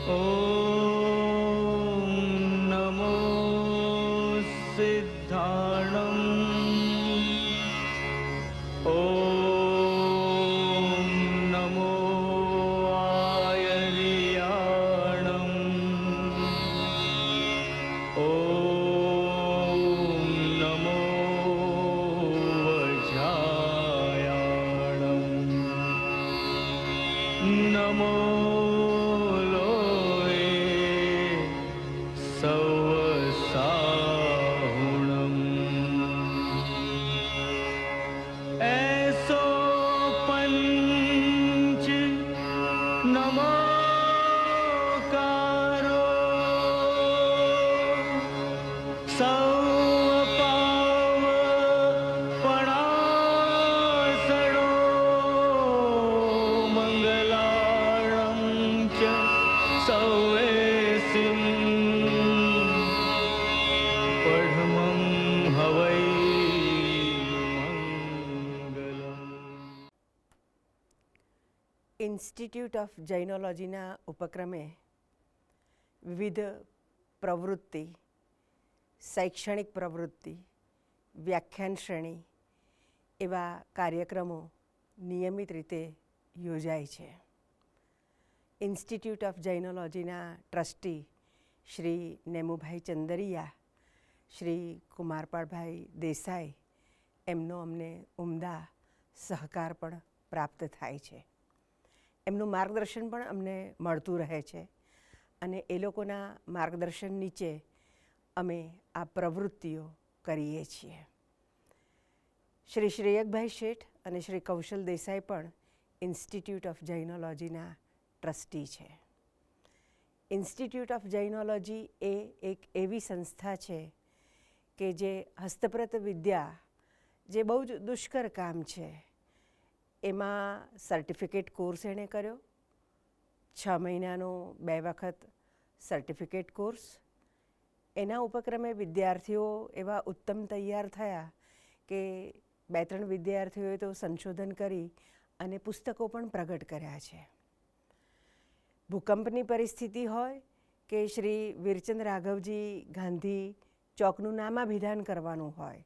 ॐ नमो सिद्धाणम् ॐ नमो आयर्याणम् ॐ नमो वज्रायाणम् नमो ऐसो पंच नमोकारो सौपाव पणासणो मंगलाणं च सौवेसिं पढमं हवै ઇન્સ્ટિટ્યૂટ ઓફ જૈનોલોજીના ઉપક્રમે વિવિધ પ્રવૃત્તિ, શૈક્ષણિક પ્રવૃત્તિ, વ્યાખ્યાન શ્રેણી એવા કાર્યક્રમો નિયમિત રીતે યોજાય છે. ઇન્સ્ટિટ્યૂટ ઓફ જૈનોલોજીના ટ્રસ્ટી શ્રી નેમુભાઈ ચંદરિયા, શ્રી કુમારપાળભાઈ દેસાઈ એમનો અમને ઉમદા સહકાર પણ પ્રાપ્ત થાય છે. એમનું માર્ગદર્શન પણ અમને મળતું રહે છે અને એ લોકોના માર્ગદર્શન નીચે અમે આ પ્રવૃત્તિઓ કરીએ છીએ. શ્રી શ્રેયકભાઈ શેઠ અને શ્રી કૌશલ દેસાઈ પણ ઇન્સ્ટિટ્યૂટ ઓફ જૈનોલોજીના ટ્રસ્ટી છે. ઇન્સ્ટિટ્યૂટ ઓફ જૈનોલોજી એ એક એવી સંસ્થા છે કે જે હસ્તપ્રત વિદ્યા, જે બહુ જ દુષ્કર કામ છે, એમાં સર્ટિફિકેટ કોર્સ એણે કર્યો. 6 મહિનાનો 2 વખત સર્ટિફિકેટ કોર્સ. એના ઉપક્રમે વિદ્યાર્થીઓ એવા ઉત્તમ તૈયાર થયા કે 2-3 વિદ્યાર્થીઓએ તો સંશોધન કરી અને પુસ્તકો પણ પ્રગટ કર્યા છે. ભૂકંપની પરિસ્થિતિ હોય કે શ્રી વીરચંદ રાઘવજી ગાંધી ચોકનું નામાભિધાન કરવાનું હોય,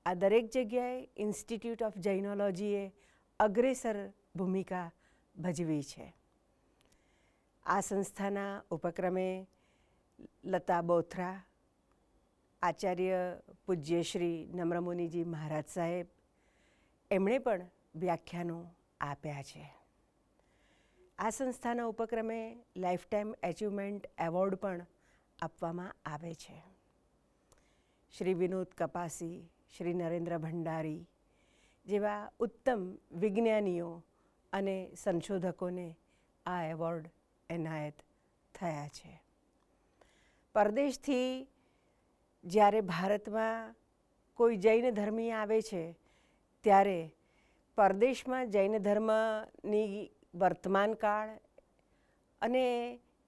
આ દરેક જગ્યાએ ઇન્સ્ટિટ્યૂટ ઓફ જૈનોલોજીએ અગ્રેસર ભૂમિકા ભજવી છે. આ સંસ્થાના ઉપક્રમે લતા બોથરા, આચાર્ય પૂજ્ય શ્રી નમ્રમુનિજી મહારાજ સાહેબ, એમણે પણ વ્યાખ્યાનો આપ્યા છે. આ સંસ્થાના ઉપક્રમે લાઈફ ટાઈમ એચિવમેન્ટ એવોર્ડ પણ આપવામાં આવે છે. શ્રી વિનોદ કપાસી, શ્રી નરેન્દ્ર ભંડારી જેવા ઉત્તમ વિજ્ઞાનીઓ અને સંશોધકોને આ એવોર્ડ એનાયત થયા છે. પરદેશથી જ્યારે ભારતમાં કોઈ જૈન ધર્મી આવે છે ત્યારે પરદેશમાં જૈન ધર્મની વર્તમાન કાળ અને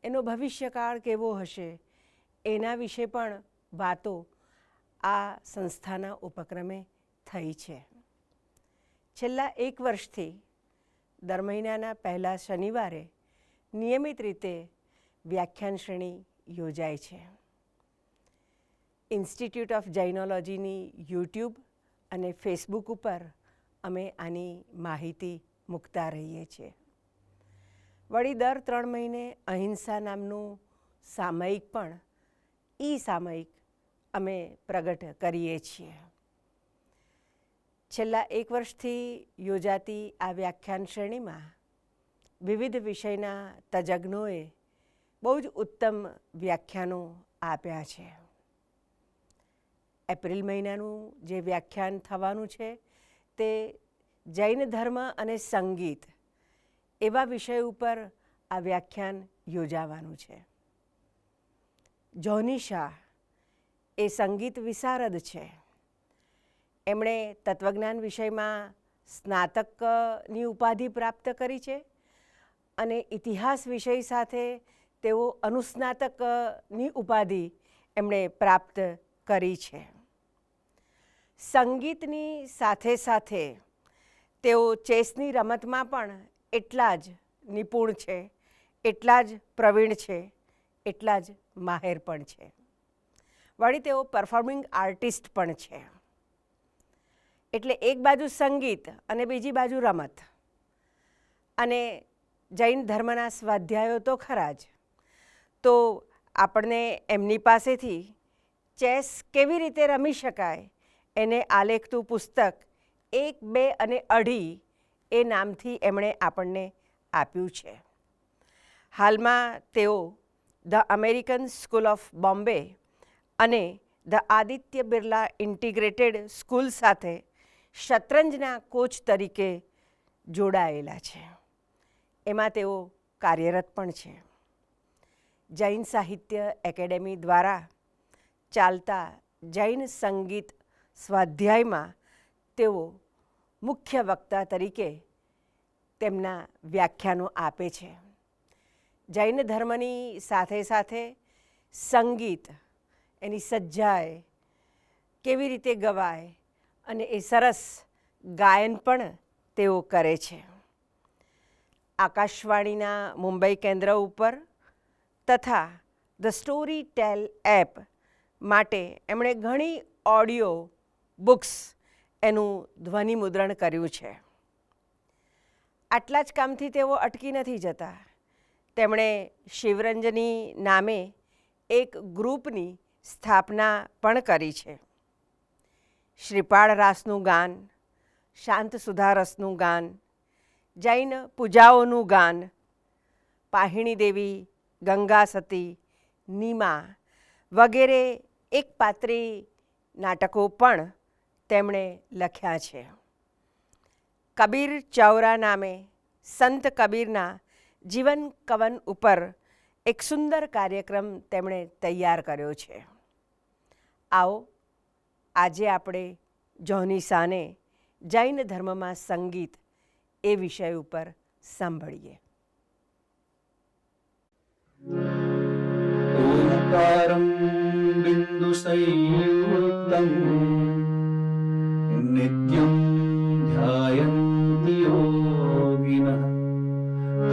એનો ભવિષ્યકાળ કેવો હશે એના વિશે પણ વાતો આ સંસ્થાના ઉપક્રમે થઈ છે. છેલ્લા 1 વર્ષથી દર મહિનાના પહેલા શનિવારે નિયમિત રીતે વ્યાખ્યાન શ્રેણી યોજાય છે. ઇન્સ્ટિટ્યૂટ ઓફ જૈનોલોજીની યુટ્યુબ અને ફેસબુક ઉપર અમે આની માહિતી મૂકતા રહીએ છીએ. વળી દર 3 મહિને અહિંસા નામનું સામયિક પણ સામયિક અમે પ્રગટ કરીએ છીએ. છેલ્લા 1 વર્ષથી યોજાતી આ વ્યાખ્યાન શ્રેણીમાં વિવિધ વિષયના તજજ્ઞોએ બહુ જ ઉત્તમ વ્યાખ્યાનો આપ્યા છે. એપ્રિલ મહિનાનું જે વ્યાખ્યાન થવાનું છે તે જૈન ધર્મ અને સંગીત એવા વિષય ઉપર આ વ્યાખ્યાન યોજાવાનું છે. જોની શાહ એ સંગીત વિશારદ છે. એમણે તત્વજ્ઞાન વિષયમાં સ્નાતકની ઉપાધિ પ્રાપ્ત કરી છે અને ઇતિહાસ વિષય સાથે તેઓ અનુસ્નાતકની ઉપાધિ એમણે પ્રાપ્ત કરી છે. સંગીતની સાથે સાથે તેઓ ચેસની રમતમાં પણ એટલા જ નિપુણ છે, એટલા જ પ્રવીણ છે, એટલા જ માહેર પણ છે. વળી તેઓ પરફોર્મિંગ આર્ટિસ્ટ પણ છે. એટલે એક બાજુ સંગીત અને બીજી બાજુ રમત. અને જૈન ધર્મના સ્વાધ્યાયો તો ખરા જ. તો આપણને એમની પાસેથી ચેસ કેવી રીતે રમી શકાય એને આલેખતું પુસ્તક 1, 2 અને 2.5 એ નામથી એમણે આપણને આપ્યું છે. હાલમાં તેઓ the American school of Bombay અને the Aditya Birla integrated school સાથે શતરંજના કોચ તરીકે જોડાયેલા છે. એમાં તેઓ કાર્યરત પણ છે. જૈન સાહિત્ય એકેડેમી દ્વારા ચાલતા જૈન સંગીત સ્વાધ્યાયમાં તેઓ મુખ્ય વક્તા તરીકે તેમના વ્યાખ્યાનો આપે છે. જૈન ધર્મની સાથે સાથે સંગીત, એની સજ્જાએ કેવી રીતે ગવાય અને એ સરસ ગાયન પણ તેઓ કરે છે. આકાશવાણીના મુંબઈ કેન્દ્ર ઉપર તથા ધ સ્ટોરી ટેલ એપ માટે એમણે ઘણી ઓડિયો બુક્સ એનું ધ્વનિ મુદ્રણ કર્યું છે. આટલા જ કામથી તેઓ અટકી નથી જતા. તેમણે શિવરંજની નામે એક ગ્રુપની સ્થાપના પણ કરી છે. શ્રીપાળ રાસનું ગાન, શાંત સુધા રસનું ગાન, જૈન પૂજાઓનું ગાન, પાહિણી દેવી, ગંગા સતી, નીમા વગેરે એકપાત્રી નાટકો પણ તેમણે લખ્યા છે. કબીર ચૌરા નામે સંત કબીરના જીવન કવન ઉપર એક સુંદર કાર્યક્રમ તેમણે તૈયાર કર્યો છે. આવો આજે આપણે જોની સાને જૈન ધર્મમાં સંગીત એ વિષય ઉપર સાંભળીએ. ઓંકારમ બિંદુ સંયુક્તમ નિત્યમ ધ્યાયન્તિ યોગિનઃ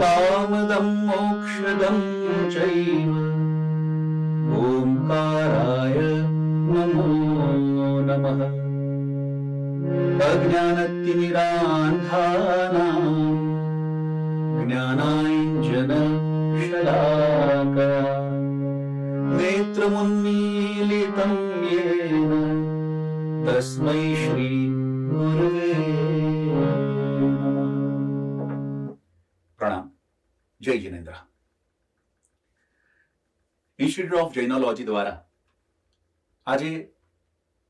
કામદમ મોક્ષદમ ચૈવ ઓંકારાય નમો નમઃ. અજ્ઞાનતિમિરાંધાનાં જ્ઞાનાંજન શલાકયા નેત્રમુન્મીલિतं યેન તસ્મૈ શ્રી ગુરવે નમઃ. પ્રણામ. જય જિનેન્દ્ર. ઇન્સ્ટિટ્યૂટ ઓફ જૈનોલોજી દ્વારા આજે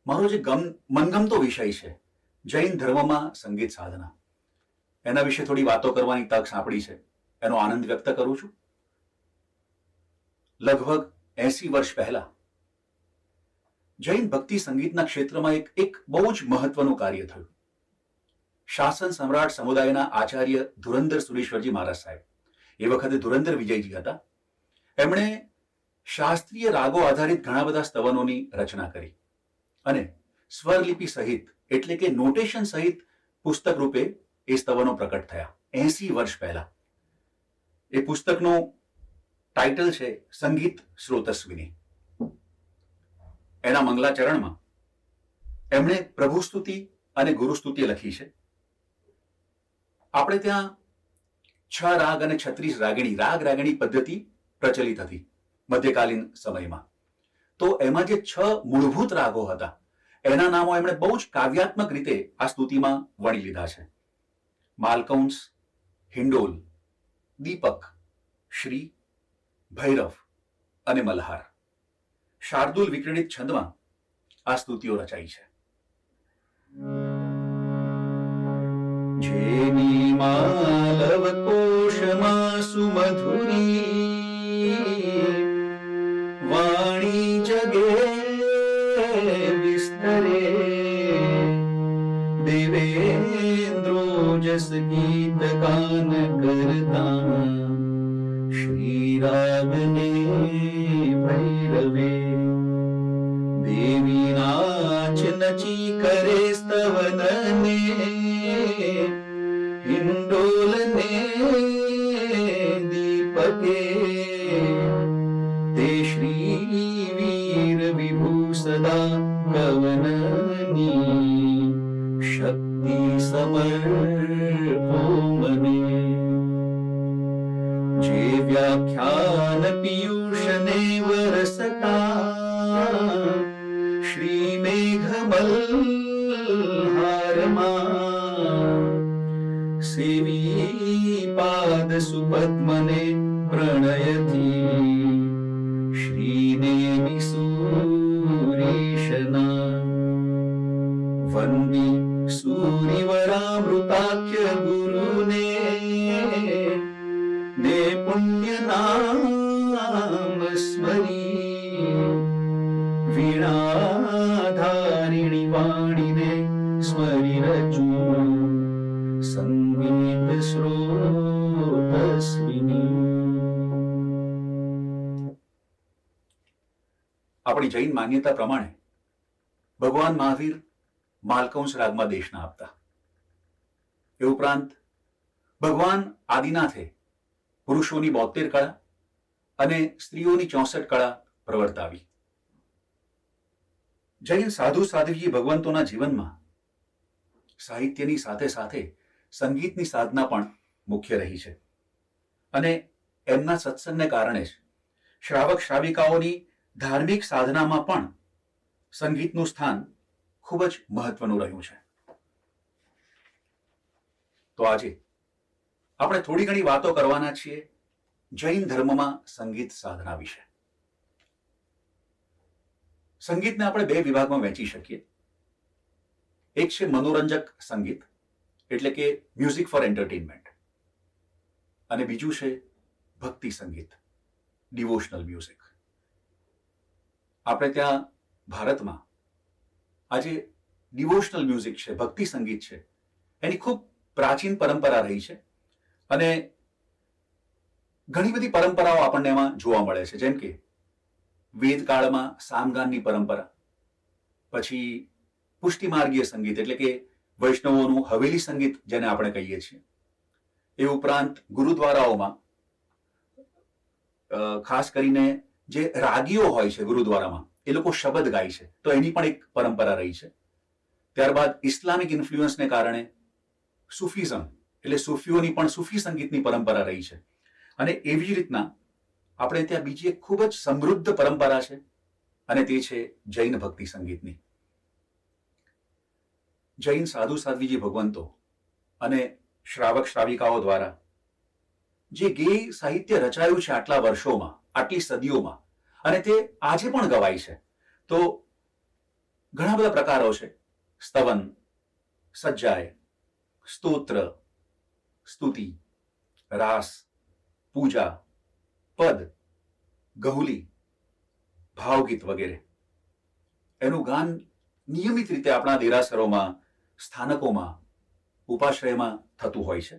મારો જે મનગમતો વિષય છે જૈન ધર્મમાં સંગીત સાધના, એના વિશે થોડી વાતો કરવાની તક સાંપડી છે. એનો આનંદ વ્યક્ત કરું છું. લગભગ 80 વર્ષ પહેલા જૈન ભક્તિ સંગીતના ક્ષેત્રમાં એક બહુ જ મહત્વનું કાર્ય થયું. શાસન સમ્રાટ સમુદાયના આચાર્ય ધુરંધર સુરેશ્વરજી મહારાજ સાહેબ, એ વખતે ધુરંધર વિજયજી હતા, એમણે શાસ્ત્રીય રાગો આધારિત ઘણા બધા સ્તવનોની રચના કરી અને સ્વરલિપિ સહિત એટલે કે નોટેશન સહિત પુસ્તક રૂપે એ સ્તવનો પ્રકટ થયા 80 વર્ષ પહેલા. એ પુસ્તકનું ટાઇટલ છે સંગીત સ્રોતસ્વિની. એના મંગલાચરણમાં એમણે પ્રભુ સ્તુતિ અને ગુરુ સ્તુતિ લખી છે. આપણે ત્યાં 6 રાગ અને 36 રાગિણી પદ્ધતિ પ્રચલિત હતી મધ્યકાલીન સમયમાં. તો એમાં જે 6 મૂળભૂત રાગો હતા એના નામો એમણે બહુ જ કાવ્યાત્મક રીતે આ સ્તુતિમાં વણી લીધા છે. માલકૌંસ, હિંડોલ, દીપક, શ્રી, ભૈરવ અને મલ્હાર. શાર્દુલ વિક્રણિત છંદમાં આ સ્તુતિઓ રચાઈ છે. જેની માલવ કોશમાં સુમધુરી વાણી જગે વિસ્તરે દેવેન્દ્રો જસ ગીત ગાન કરતા શ્રી રાગને ભૈરવે દેવી નાચ નચી કરે સ્તવનને હિંડોલને દીપક શકે તે શ્રી વીર વિભુ સદા કવનની શક્તિ સમર્પો મને જે વ્યાખ્યાન પિયુષને વરસતા શ્રી મેઘમલ્હારમાં સેવી પાદ સુપદ્મને પ્રણયથી શ્રીનેમિ સૂરીશના વંદી સૂરિવરામૃતાખ્ય ગુરુને ને પુણ્ય નામ સ્મરી વીણાધારિણી વાણીને સ્મરી રજુ સંગીત સ્રોતસ્વિની. આપણી જૈન માન્યતા પ્રમાણે ભગવાન મહાવીર માલકંસ રાગમાં દેશના આપતા. એ ઉપરાંત ભગવાન આદિનાથે પુરુષોની 72 કળા અને સ્ત્રીઓની 64 કળા પ્રવર્તાવી. જૈન સાધુ સાધ્વી ભગવંતોના જીવનમાં સાહિત્યની સાથે સાથે સંગીતની સાધના પણ મુખ્ય રહી છે અને એમના સત્સંગને કારણે જ શ્રાવક શ્રાવિકાઓની ધાર્મિક સાધનામાં પણ સંગીતનું સ્થાન ખૂબ જ મહત્વનું રહ્યું છે. તો આજે આપણે થોડી ઘણી વાતો કરવાના છીએ જૈન ધર્મમાં સંગીત સાધના વિશે. સંગીતને આપણે 2 વિભાગમાં વહેંચી શકીએ. એક છે મનોરંજક સંગીત એટલે કે મ્યુઝિક ફોર એન્ટરટેનમેન્ટ, અને બીજું છે ભક્તિ સંગીત, ડિવોશનલ મ્યુઝિક. આપણે ત્યાં ભારતમાં આજે ડિવોશનલ મ્યુઝિક છે, ભક્તિ સંગીત છે, એની ખૂબ પ્રાચીન પરંપરા રહી છે અને ઘણી બધી પરંપરાઓ આપણને એમાં જોવા મળે છે. જેમ કે વેદકાળમાં સામગાનની પરંપરા, પછી પુષ્ટિમાર્ગીય સંગીત એટલે કે વૈષ્ણવોનું હવેલી સંગીત જેને આપણે કહીએ છીએ. એ ઉપરાંત ગુરુદ્વારાઓમાં ખાસ કરીને જે રાગીઓ હોય છે ગુરુદ્વારામાં, એ લોકો શબદ ગાય છે, તો એની પણ એક પરંપરા રહી છે. ત્યારબાદ ઇસ્લામિક ઇન્ફ્લુઅન્સને કારણે સુફિઝમ એટલે સૂફીઓની પણ સૂફી સંગીતની પરંપરા રહી છે. અને એવી જ રીતના આપણે ત્યાં બીજી એક ખૂબ જ સમૃદ્ધ પરંપરા છે અને તે છે જૈન ભક્તિ સંગીતની. જૈન સાધુ સાધ્વીજી ભગવંતો અને શ્રાવક શ્રાવિકાઓ દ્વારા જે ગેય સાહિત્ય રચાયું છે આટલા વર્ષોમાં, આટલી સદીઓમાં, અને તે આજે પણ ગવાય છે. તો ઘણા બધા પ્રકારો છે: સ્તવન, સજ્જાય, સ્તોત્ર, સ્તુતિ, રાસ, પૂજા, પદ, ગહુલી, ભાવગીત વગેરે. એનું ગાન નિયમિત રીતે આપણા દેરાસરોમાં, સ્થાનકોમાં, ઉપાશ્રયમાં થતું હોય છે.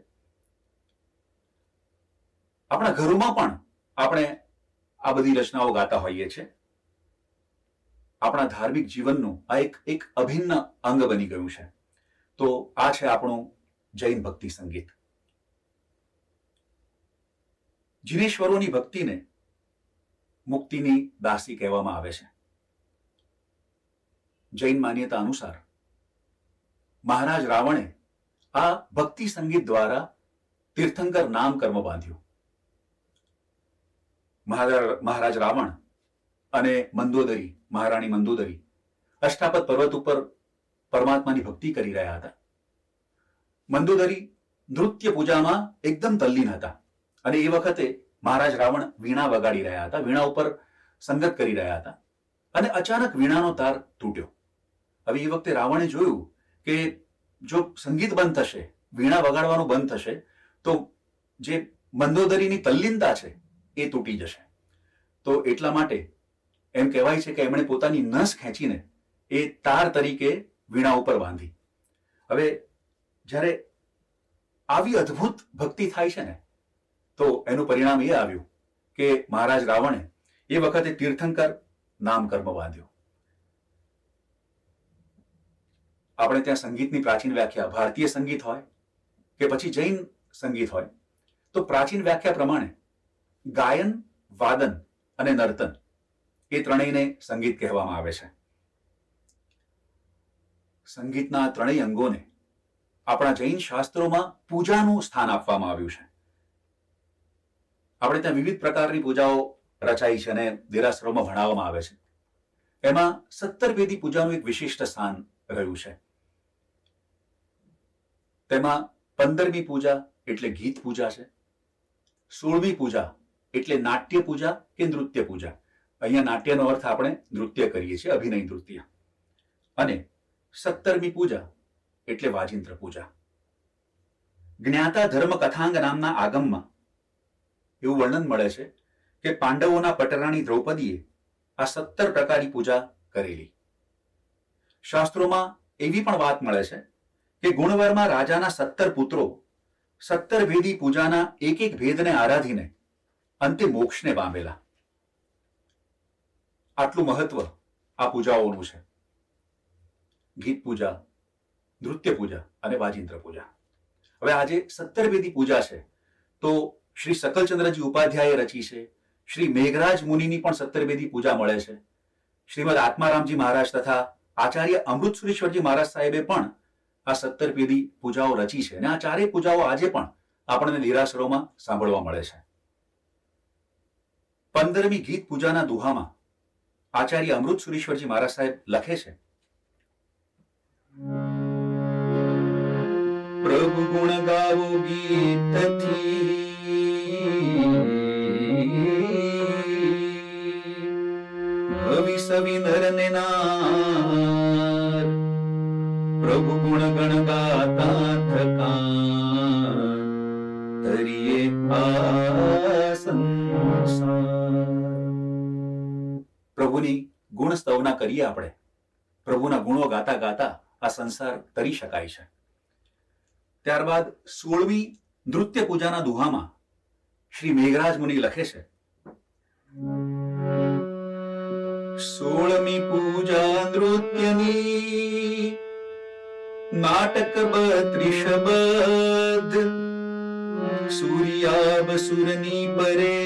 આપણા ઘરોમાં પણ આપણે આ બધી રચનાઓ ગાતા હોઈએ છીએ. આપણા ધાર્મિક જીવનનું આ એક અભિન્ન અંગ બની ગયું છે. તો આ છે આપણું જૈન ભક્તિ સંગીત. જીનેશ્વરોની ભક્તિને મુક્તિની દાસી કહેવામાં આવે છે. જૈન માન્યતા અનુસાર મહારાજ રાવણે આ ભક્તિ સંગીત દ્વારા તીર્થંકર નામ કર્મ બાંધ્યું. મહારાજ રાવણ અને મંદોદરી, મહારાણી મંદોદરી અષ્ટાપદ પર્વત ઉપર પરમાત્માની ભક્તિ કરી રહ્યા હતા. મંદોદરી નૃત્ય પૂજામાં એકદમ તલ્લીન હતા અને એ વખતે મહારાજ રાવણ વીણા વગાડી રહ્યા હતા, વીણા ઉપર સંગત કરી રહ્યા હતા અને અચાનક વીણાનો તાર તૂટ્યો. હવે એ વખતે રાવણે જોયું કે જો સંગીત બંધ થશે, વીણા વગાડવાનું બંધ થશે, તો જે મંદોદરીની તલ્લીનતા છે એ તૂટી જશે. તો એટલા માટે એમ કહેવાય છે કે એમણે પોતાની નસ ખેંચીને એ તાર તરીકે વીણા ઉપર બાંધી. હવે જ્યારે આવી અદ્ભુત ભક્તિ થાય છે ને, તો એનું પરિણામ એ આવ્યું કે મહારાજ રાવણે એ વખતે તીર્થંકર નામ કર્મ બાંધ્યું. આપણે ત્યાં સંગીતની પ્રાચીન વ્યાખ્યા, ભારતીય સંગીત હોય કે પછી જૈન સંગીત હોય, તો પ્રાચીન વ્યાખ્યા પ્રમાણે ગાયન, વાદન અને નર્તન એ ત્રણેયને સંગીત કહેવામાં આવે છે. સંગીતના ત્રણેય અંગોને આપણા જૈન શાસ્ત્રોમાં પૂજાનું સ્થાન આપવામાં આવ્યું છે. આપણે ત્યાં વિવિધ પ્રકારની પૂજાઓ રચાઈ છે અને દેરાસરોમાં ભણાવવામાં આવે છે. એમાં 17 વેદી પૂજાનું એક વિશિષ્ટ સ્થાન રહ્યું છે. તેમાં 15મી પૂજા એટલે ગીત પૂજા છે. 16મી પૂજા એટલે નાટ્ય પૂજા કે નૃત્ય પૂજા. અહીંયા નાટ્યનો અર્થ આપણે નૃત્ય કરીએ છીએ, અભિનય નૃત્ય. અને 17મી પૂજા એટલે વાજિંત્ર પૂજા. જ્ઞાતા ધર્મ કથાંગ નામના આગમમાં એવું વર્ણન મળે છે કે પાંડવોના પટરાણી દ્રૌપદીએ આ 17 પ્રકારની પૂજા કરેલી. શાસ્ત્રોમાં એવી પણ વાત મળે છે કે ગુણવરમાં રાજાના 17 પુત્રો 17 વેદી પૂજાના એક એક ભેદને આરાધીને અંતે મોક્ષને પામેલા. આટલું મહત્વ આ પૂજાઓનું છે. ગીત પૂજા, નૃત્ય પૂજા અને વાજિંત્ર પૂજા. હવે આજે 17 વેદી પૂજા છે તો શ્રી સકલચંદ્રજી ઉપાધ્યાયે રચી છે. શ્રી મેઘરાજ મુનિની પણ 17 વેદી પૂજા મળે છે. શ્રીમદ આત્મારામજી મહારાજ તથા આચાર્ય અમૃતસુરેશ્વરજી મહારાજ સાહેબે પણ આ 17 વેદી પૂજાઓ રચી છે અને આ ચારેય પૂજાઓ આજે પણ આપણને દેરાસરોમાં સાંભળવા મળે છે. 15મી ગીત પૂજાના દુહામાં આચાર્ય અમૃતસુરેશ્વરજી મહારાજ સાહેબ લખે છે, પ્રભુ ગુણ ગાવો ગીતથી, ભવિ સવિ નર ને નાર, પ્રભુ ગુણ ગણ ગાતા થકા, તરીએ આ સંસાર. પ્રભુની ગુણ સ્તવના કરીએ આપણે, પ્રભુના ગુણો ગાતા ગાતા આ સંસાર તરી શકાય છે. ત્યારબાદ 16મી નૃત્ય પૂજાના દુહામાં શ્રી મેઘરાજ મુનિ લખે છે, 16મી પૂજા નૃત્યની, નાટક 32 શબ્દ, સૂર્યાબ સુરની પરે,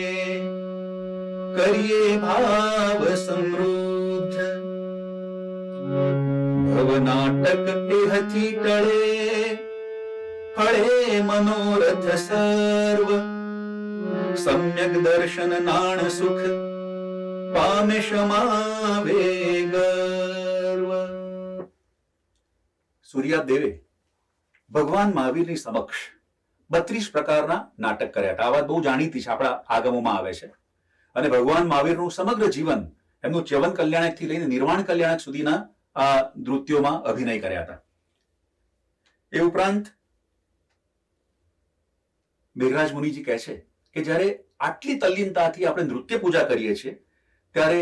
કરીએ ભાવ સમૃદ્ધ, ભવ નાટક એહથી ટળે, ફળે મનોરથ સર્વ, સમ્યક દર્શન નાણ સુખ, પામે શમાવે ગર્વ. સૂર્યાબ દેવે ભગવાન મહાવીરની સમક્ષ 32 પ્રકારના નાટક કર્યા હતા. આ વાત બહુ જાણીતી છે, આપણા આગમોમાં આવે છે. અને ભગવાન મહાવીરનું સમગ્ર જીવન, એમનું ચ્યવન કલ્યાણકથી લઈને નિર્વાણ કલ્યાણક સુધીના આ નૃત્યોમાં અભિનય કર્યા હતા. એ ઉપરાંત મેઘરાજ મુનિજી કહે છે કે જ્યારે આટલી તલ્લીનતાથી આપણે નૃત્ય પૂજા કરીએ છીએ ત્યારે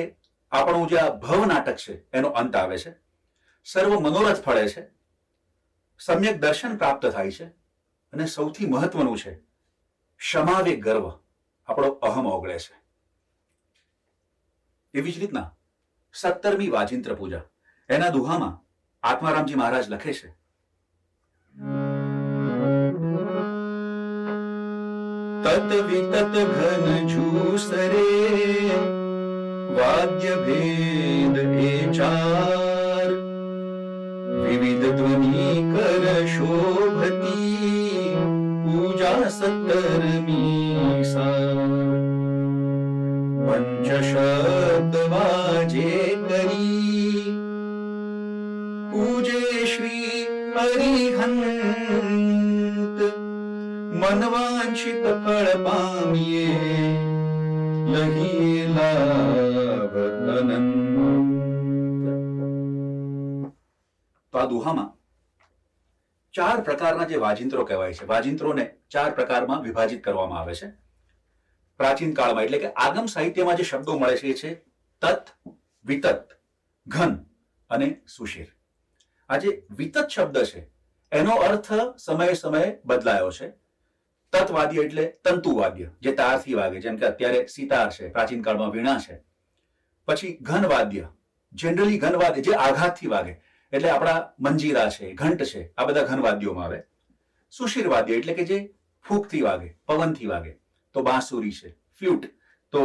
આપણું જે આ ભવ નાટક છે એનો અંત આવે છે, સર્વ મનોરથ ફળે છે, સમ્યક દર્શન પ્રાપ્ત થાય છે અને સૌથી મહત્વનું છે શમાવે ગર્વ, આપણો અહમ ઓગળે છે. એવી જ રીતના 17મી વાજિંત્ર પૂજા, એના દુહામાં આત્મારામજી મહારાજ લખે છે, તત વિતત ઘન ઝૂસરે, વાદ્ય ભેદ એ ચાર, વિવિધ ધ્વનિ કર શોભતી, પૂજા 17મી સાર, પંચ શબ્દ વાજે કરી, પૂજે શ્રી હરિહંત, મનવાંછિત ફળ પામીએ, લહીએ લાભ અનંત. તો આ દુહામાં 4 પ્રકારના જે વાજિંત્રો કહેવાય છે, વાજિંત્રોને 4 પ્રકારમાં વિભાજિત કરવામાં આવે છે. પ્રાચીન કાળમાં એટલે કે આગમ સાહિત્યમાં જે શબ્દો મળે છે એ છે તત, વિતત, ઘન અને સુશીર. આ જે વિતત શબ્દ છે એનો અર્થ સમયે સમયે બદલાયો છે. તત્વાદ્ય એટલે તંતુવાદ્ય, જે તારથી વાગે, જેમ કે અત્યારે સિતાર છે, પ્રાચીન કાળમાં વીણા છે. પછી ઘનવાદ્ય, જનરલી ઘનવાદ્ય જે આઘાતથી વાગે, એટલે આપણા મંજીરા છે, ઘંટ છે, આ બધા ઘનવાદ્યોમાં આવે. સુશીર વાદ્ય એટલે કે જે ફૂંકથી વાગે, પવનથી વાગે, તો બાંસુરી છે, ફ્લ્યુટ, તો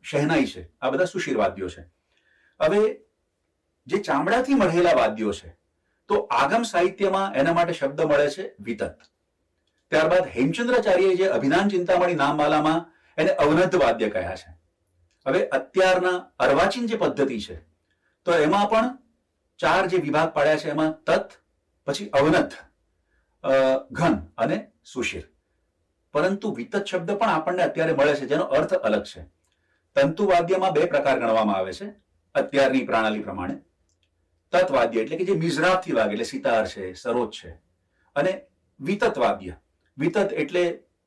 શહેનાઈ છે, આ બધા સુશીર વાદ્યો છે. હવે જે ચામડાથી મળેલા વાદ્યો છે, તો આગમ સાહિત્યમાં એના માટે શબ્દ મળે છે વિતત. ત્યારબાદ હેમચંદ્રાચાર્યએ જે અભિધાન ચિંતામણી નામમાલામાં એને અવનદ્ધ વાદ્ય કહ્યા છે. હવે અત્યારના અર્વાચીન જે પદ્ધતિ છે, તો એમાં પણ 4 જે વિભાગ પાડ્યા છે, એમાં તત, પછી અવનદ્ધ, ઘન અને સુશીર. પરંતુ વિતત શબ્દ પણ આપણને અત્યારે મળે છે, જેનો અર્થ અલગ છે. તંતુવાદ્યમાં 2 પ્રકાર ગણવામાં આવે છે અત્યારની પ્રણાલી પ્રમાણે. તત્વાદ્ય એટલે કે જે મિઝરાબથી વાગે, એટલે સિતાર છે, સરોજ છે, અને વિતત વાદ્ય. વિતત એટલે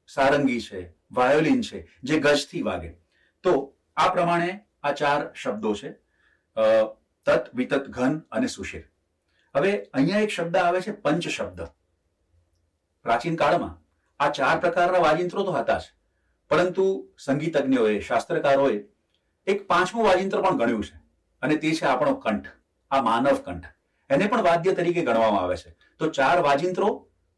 સારંગી છે, વાયોલિન છે, જે ગજથી વાગે. તો આ પ્રમાણે આ 4 શબ્દો છે, તત, વિતત, ઘન અને સુશીર. હવે અહીંયા એક શબ્દ આવે છે પંચ શબ્દ. પ્રાચીન કાળમાં આ 4 પ્રકારના વાજિંત્રો તો હતા જ, પરંતુ સંગીતજ્ઞોએ, શાસ્ત્રકારોએ એક 5મું વાજિંત્ર પણ ગણ્યું છે, અને તે છે આપણો કંઠ, આ માનવ કંઠ. એને પણ વાદ્ય તરીકે ગણવામાં આવે છે. તો 4 વાજિંત્રો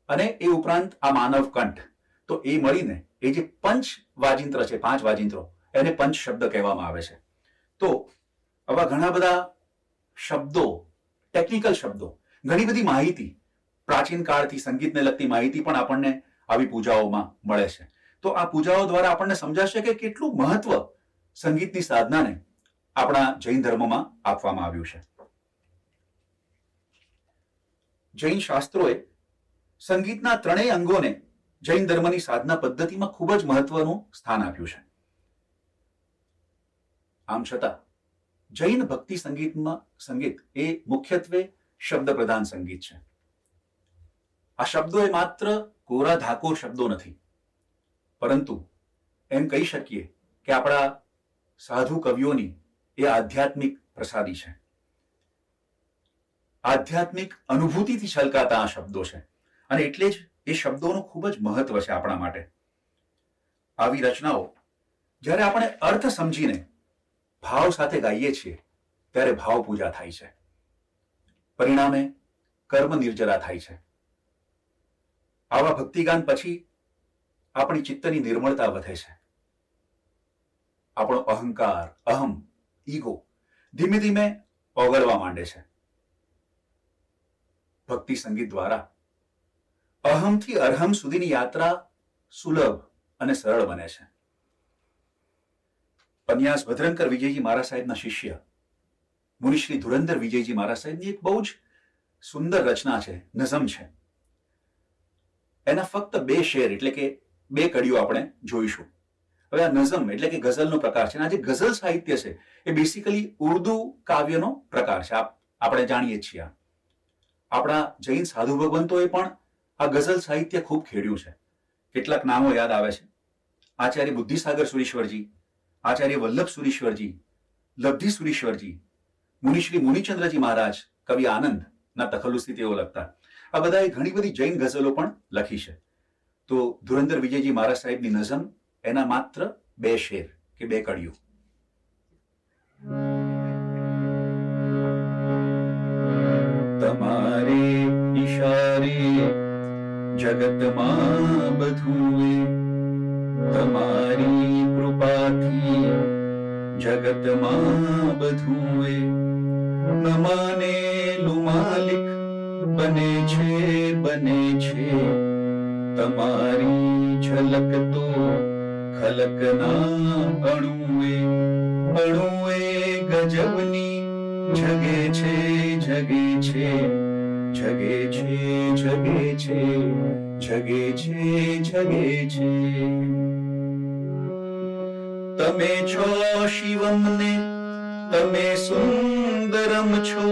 અને એ ઉપરાંત આ માનવ કંઠ, તો એ મળીને એ જે પંચ વાજિંત્ર છે, 5 વાજિંત્રો, એને પંચ શબ્દ કહેવામાં આવે છે. તો આવા ઘણા બધા શબ્દો, ટેકનિકલ શબ્દો, ઘણી બધી માહિતી, પ્રાચીન કાળથી સંગીતને લગતી માહિતી પણ આપણને આવી પૂજાઓમાં મળે છે. તો આ પૂજાઓ દ્વારા આપણને સમજાશે કે કેટલું મહત્વ સંગીતની સાધનાને આપણા જૈન ધર્મમાં આપવામાં આવ્યું છે. જૈન શાસ્ત્રોએ સંગીતના 3 અંગોને જૈન ધર્મની સાધના પદ્ધતિમાં ખૂબ જ મહત્વનું સ્થાન આપ્યું છે. આમ છતાં જૈન ભક્તિ સંગીત એ મુખ્યત્વે શબ્દ પ્રધાન સંગીત છે. આ શબ્દો એ માત્ર કોરા ધાકોર શબ્દો નથી, પરંતુ એમ કહી શકીએ કે આપણા સાધુ કવિઓની એ આધ્યાત્મિક પ્રસાદી છે. આધ્યાત્મિક અનુભૂતિથી છલકાતા આ શબ્દો છે, અને એટલે જ એ શબ્દોનું ખૂબ જ મહત્વ છે આપણા માટે. આવી રચનાઓ જ્યારે આપણે અર્થ સમજીને ભાવ સાથે ગાઈએ છીએ, ત્યારે ભાવ પૂજા થાય છે. પરિણામે કર્મ નિર્જરા થાય છે. આવા ભક્તિગાન પછી આપણી ચિત્તની નિર્મળતા વધે છે. આપણો અહંકાર, અહમ, ઈગો ધીમે ધીમે ઓગળવા માંડે છે. ભક્તિ સંગીત દ્વારા અહમથી અરહમ સુધીની યાત્રા સુલભ અને સરળ બને છે. પન્યાસ ભદ્રંકર વિજયજી મહારાજ સાહેબના શિષ્ય મુનિશ્રી ધુરંધર વિજયજી મહારાજ સાહેબની એક બહુ જ સુંદર રચના છે, નઝમ છે. એના ફક્ત 2 શેર એટલે કે 2 કડીઓ આપણે જોઈશું. હવે આ નઝમ એટલે કે ગઝલનો પ્રકાર છે. આ જે ગઝલ સાહિત્ય છે એ બેસિકલી ઉર્દુ કાવ્યનો પ્રકાર છે. આપણે જાણીએ છીએ. આપણા જૈન સાધુ ભગવંતોએ પણ આ ગઝલ સાહિત્ય ખૂબ ખેડ્યું છે. કેટલાક નામો યાદ આવે છે: આચાર્ય બુદ્ધિસાગર સુરીશ્વરજી, આચાર્ય વલ્લભ સુરીશ્વરજી, લબ્ધિ સુરીશ્વરજી, મુનિશ્રી મુનિચંદ્રજી મહારાજ, કવિ આનંદ ના તખલ્લુસથી તેઓ લખતા. આ બધાએ ઘણી બધી જૈન ગઝલો પણ લખી છે. તો ધુરંધર વિજયજી મહારાજ સાહેબની નઝમ એના માત્ર 2 શેર કે 2 કડીઓ. તમારે ઈશારે જગતમાં બધું તમારી કૃપાથી જગતમાં બધું ન માનેલું માલિક બને છે તમારી ઝલક તો ખલકના અણુએ ગજબની જગે છે તમે છો શિવમ ને તમે સુંદરમ છો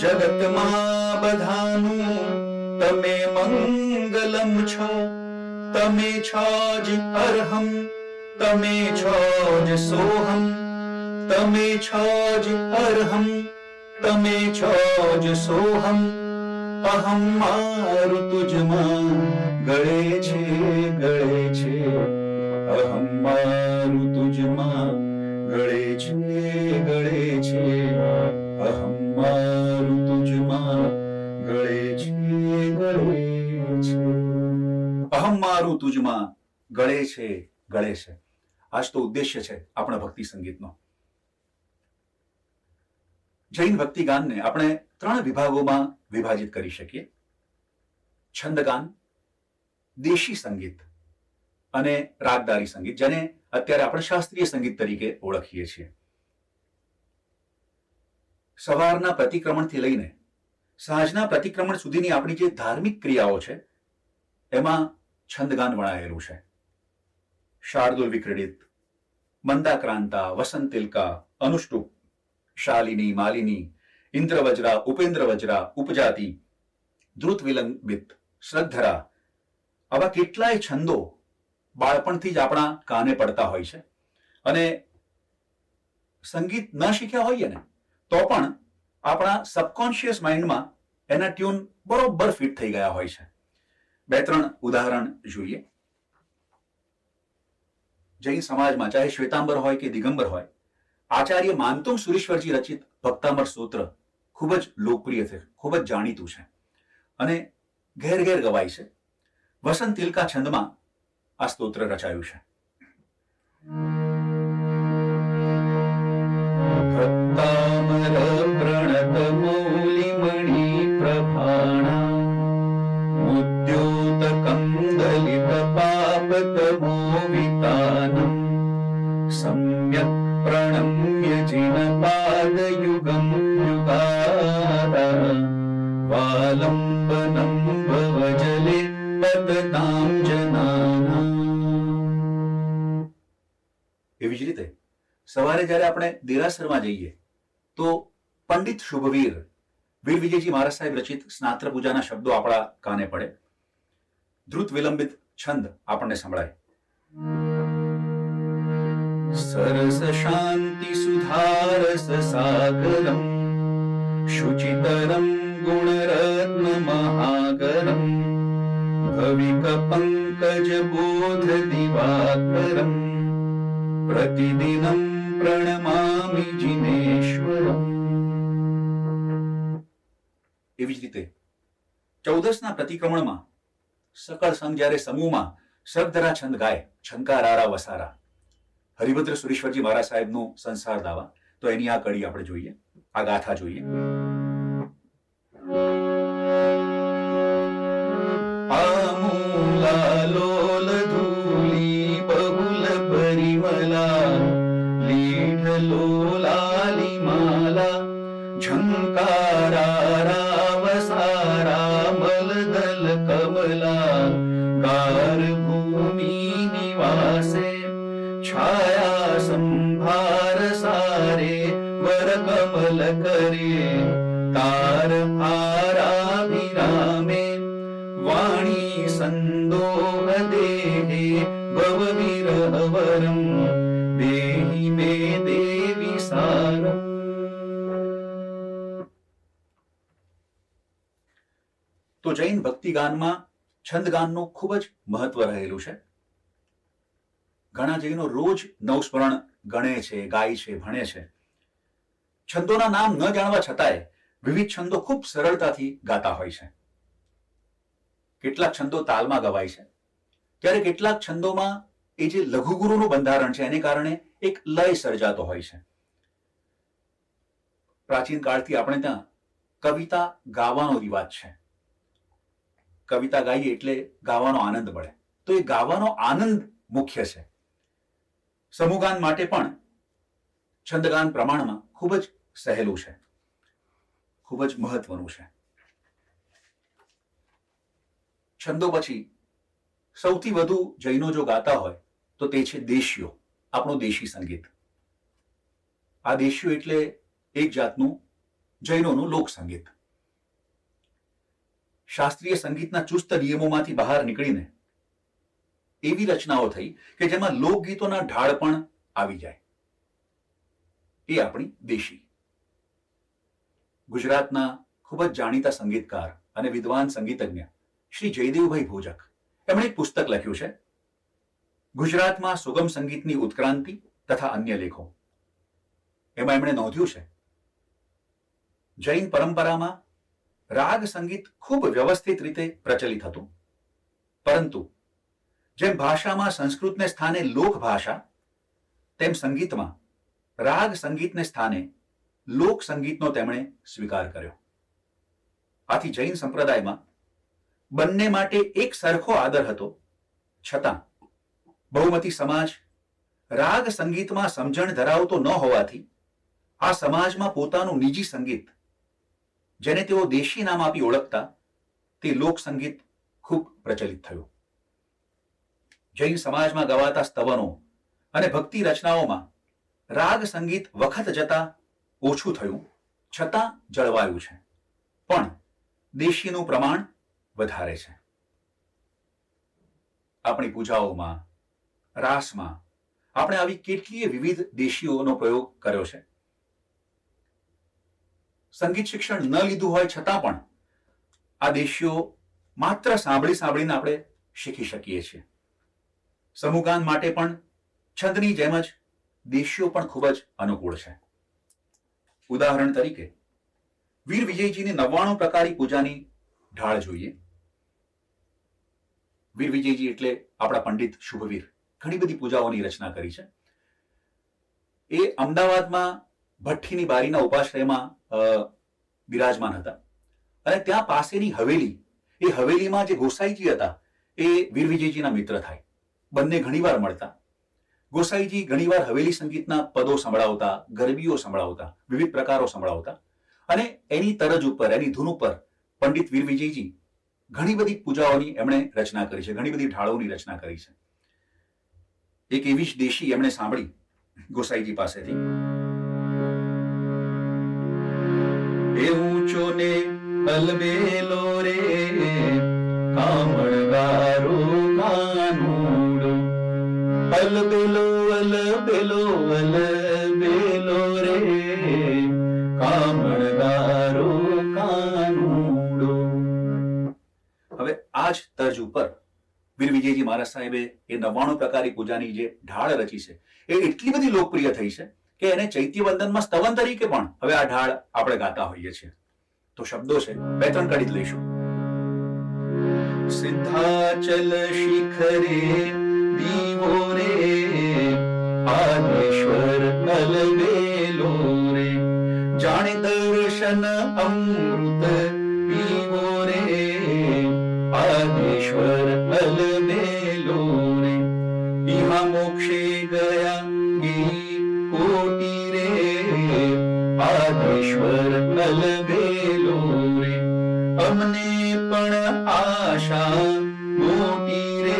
જગતમાં બધાનું તમે મંગલમ છો તમે છો જ અરહમ તમે છો જ સોહમ તમે છો જ અરહમ તમે છો જ સોહમ અહમ મારું તુજમાં ગળે છે અહમ મારું તુજમાં ગળે છે અહમ મારું તુજમાં ગળે છે અહમ મારું તુજમાં ગળે છે. આજ તો ઉદ્દેશ્ય છે આપણા ભક્તિ સંગીતનો. જૈન ભક્તિ ગાનને આપણે 3 વિભાગોમાં વિભાજિત કરી શકીએ: છંદગાન, દેશી સંગીત અને રાગદારી સંગીત, જેને અત્યારે આપણે શાસ્ત્રીય સંગીત તરીકે ઓળખીએ છીએ. સવારના પ્રતિક્રમણથી લઈને સાંજના પ્રતિક્રમણ સુધીની આપણી જે ધાર્મિક ક્રિયાઓ છે એમાં છંદગાન વણાયેલું છે. શાર્દુલ વિક્રીડિત, મંદાક્રાંતા, વસંતિલકા, અનુષ્ટુપ, શાલિની, માલિની, ઇન્દ્રવજ્રા, ઉપેન્દ્રવજ્રા, ઉપજાતિ, દ્રુત વિલંબિત, શ્રદ્ધરા, આવા કેટલાય છંદો બાળપણથી જ આપણા કાને પડતા હોય છે. અને સંગીત ન શીખ્યા હોઈએ ને તો પણ આપણા સબકોન્શિયસ માઇન્ડમાં એના ટ્યુન બરોબર ફિટ થઈ ગયા હોય છે. 2-3 ઉદાહરણ જોઈએ. જૈન સમાજમાં ચાહે શ્વેતાંબર હોય કે દિગંબર હોય, આચાર્ય માનતુંગ સુરીશ્વરજી રચિત ભક્તામર સ્તોત્ર ખૂબ જ લોકપ્રિય છે, ખૂબ જ જાણીતું છે અને ઘેર ઘેર ગવાય છે. વસંતિલકા છંદમાં આ સ્તોત્ર રચાયું છે. ભક્તામર પ્રણત મૌલિમણિ પ્રભાણા મુદ્યોત કંદલિત પાપતમો વિતાનમ સમ્યક પ્રણમ્ય જિન પાદયુગમ યુગાદા વાલંબનમ ભવજલે પતતામ જનાના. એવી જ રીતે સવારે જ્યારે આપણે દેરાસરમાં જઈએ તો પંડિત શુભવીર વીર વિજયજી મહારાજ સાહેબ રચિત સ્નાત્ર પૂજાના શબ્દો આપણા કાને પડે. દ્રુત વિલંબિત છંદ આપણને સંભળાય. સરસ શાંતિ સુધારસ સાગરમ શુચિતરમ ગુણરત્ન મહાગરમ ભવિક પંકજ બોધ દિવાકરમ પ્રતિદિનમ પ્રણમામિ જિનેશ્વરમ. એવી જ રીતે 14ના પ્રતિક્રમણમાં સકળ સંઘ જ્યારે સમૂહમાં શબ્દરા છંદ ગાય, છંકારારા વસારા, હરિભદ્ર સુરેશ્વરજી મહારાજ સાહેબનું સંસાર દાવા, તો એની આ કડી આપણે જોઈએ, આ ગાથા જોઈએ. આમૂલાલોલ ધૂલી બહુલ પરિમલા લીઢ લોલાલી માલા ઝંકારા વસારા મલદલ કમલા કાર ભૂમિ નિવાસે છાયા સંભાર સારે વર કમલ કરે તાર આરાભિરામે વાણી સંદોહ દેહે ભવ વિરહવરમ દેહી મે દેવી સારમ. તો જૈન ભક્તિ ગાનમાં છંદગાનનું ખૂબ જ મહત્વ રહેલું છે. ઘણા જૈનો રોજ નવસ્મરણ ગણે છે, ગાય છે, ભણે છે. છંદોના નામ ન જાણવા છતાંય વિવિધ છંદો ખૂબ સરળતાથી ગાતા હોય છે. કેટલાક છંદો તાલમાં ગવાય છે, ત્યારે કેટલાક છંદોમાં એ જે લઘુગુરુનું બંધારણ છે એને કારણે એક લય સર્જાતો હોય છે. પ્રાચીન કાળથી આપણે ત્યાં કવિતા ગાવાનો રિવાજ છે. કવિતા ગાઈએ એટલે ગાવાનો આનંદ મળે, તો એ ગાવાનો આનંદ મુખ્ય છે. સમૂહગાન માટે પણ છંદગાન પ્રમાણમાં ખૂબ જ સહેલું છે, ખૂબ જ મહત્વનું છે. છંદો પછી સૌથી વધુ જૈનો જો ગાતા હોય તો તે છે દેશીઓ, આપણું દેશી સંગીત. આ દેશીઓ એટલે એક જાતનું જૈનોનું લોક સંગીત. શાસ્ત્રીય સંગીતના ચુસ્ત નિયમોમાંથી બહાર નીકળીને એવી રચનાઓ થઈ કે જેમાં લોકગીતોના ઢાળ પણ આવી જાય. એ આપણી દેશી. ગુજરાતના ખૂબ જ જાણીતા સંગીતકાર અને વિદ્વાન સંગીતજ્ઞ શ્રી જયદેવભાઈ ભોજક, એમણે એક પુસ્તક લખ્યું છે ગુજરાતમાં સુગમ સંગીતની ઉત્ક્રાંતિ તથા અન્ય લેખો. એમાં એમણે નોંધ્યું છે જૈન પરંપરામાં રાગ સંગીત ખૂબ વ્યવસ્થિત રીતે પ્રચલિત હતું, પરંતુ જેમ ભાષામાં સંસ્કૃતને સ્થાને લોક ભાષા તેમ સંગીતમાં રાગ સંગીતને સ્થાને લોક સંગીતનો તેમણે સ્વીકાર કર્યો. આથી જૈન સંપ્રદાયમાં બંને માટે એક સરખો આદર હતો, છતાં બહુમતી સમાજ રાગ સંગીતમાં સમજણ ધરાવતો ન હોવાથી આ સમાજમાં પોતાનું નિજી સંગીત, જેને તેઓ દેશી નામ આપી ઓળખતા, તે લોક સંગીત ખૂબ પ્રચલિત થયું. જૈન સમાજમાં ગવાતા સ્તવનો અને ભક્તિ રચનાઓમાં રાગ સંગીત વખત જતા ઓછું થયું, છતાં જળવાયું છે, પણ દેશીનું પ્રમાણ વધારે છે. આપણી પૂજાઓમાં, રાસમાં આપણે આવી કેટલીય વિવિધ દેશીઓનો પ્રયોગ કર્યો છે. સંગીત શિક્ષણ ન લીધું હોય છતાં પણ આ દેશીઓ માત્ર સાંભળીને આપણે શીખી શકીએ છીએ. સમૂહગાન માટે પણ છંદની જેમ જ દેશીઓ પણ ખૂબ જ અનુકૂળ છે. ઉદાહરણ તરીકે વીર વિજયજીની 99 પ્રકારી પૂજાની ઢાળ જોઈએ. વીર વિજયજી એટલે આપણા પંડિત શુભવીર. ઘણી બધી પૂજાઓની રચના કરી છે. એ અમદાવાદમાં ભઠ્ઠીની બારીના ઉપાશ્રયમાં બિરાજમાન હતા અને ત્યાં પાસેની હવેલી, એ હવેલીમાં જે ગોસાઈજી હતા એ વીર વિજયજીના મિત્ર થાય. બંને ઘણીવાર મળતા. ગોસાઈજી ઘણીવાર હવેલી સંગીતના પદો સંભળાવતા, ગરબીઓ સંભળાવતા, વિવિધ પ્રકારો સંભળાવતા અને એની તરજ ઉપર, એની ધૂન ઉપર પંડિત વીર વિજયજી ઘણી બધી પૂજાઓની એમણે રચના કરી છે, ઘણી બધી ઢાળોની રચના કરી છે. એક એવી જ દેશી એમણે સાંભળી ગોસાઈજી પાસેથી. એ ઊંચો ને અલબેલો રે કામણગારો કાનુડો, અલબેલો અલબેલો અલબેલો રે કામણગારો કાનુડો. હવે આ જ તર્જ ઉપર વીર વિજયજી મહારાજ સાહેબે એ 99 પ્રકારી પૂજાની જે ઢાળ રચી છે એ એટલી બધી લોકપ્રિય થઈ છે કે એને ચૈત્ય વંદનમાં સ્તવન તરીકે પણ હવે આ ઢાળ આપણે ગાતા હોઈએ છીએ. તો શબ્દો છે, 2-3 કડી જ લઈશું. સિદ્ધાચલ શિખરે દીવો રે આદેશ્વર અલબેલો રે, જાણે દર્શન અમૃત પીવો રે આદેશ્વર અલબેલો રે, ઇહા મોક્ષે ગયા ગી કોટી રે આદેશ્વર અલબેલો રે, અમને પણ આશા મોટી રે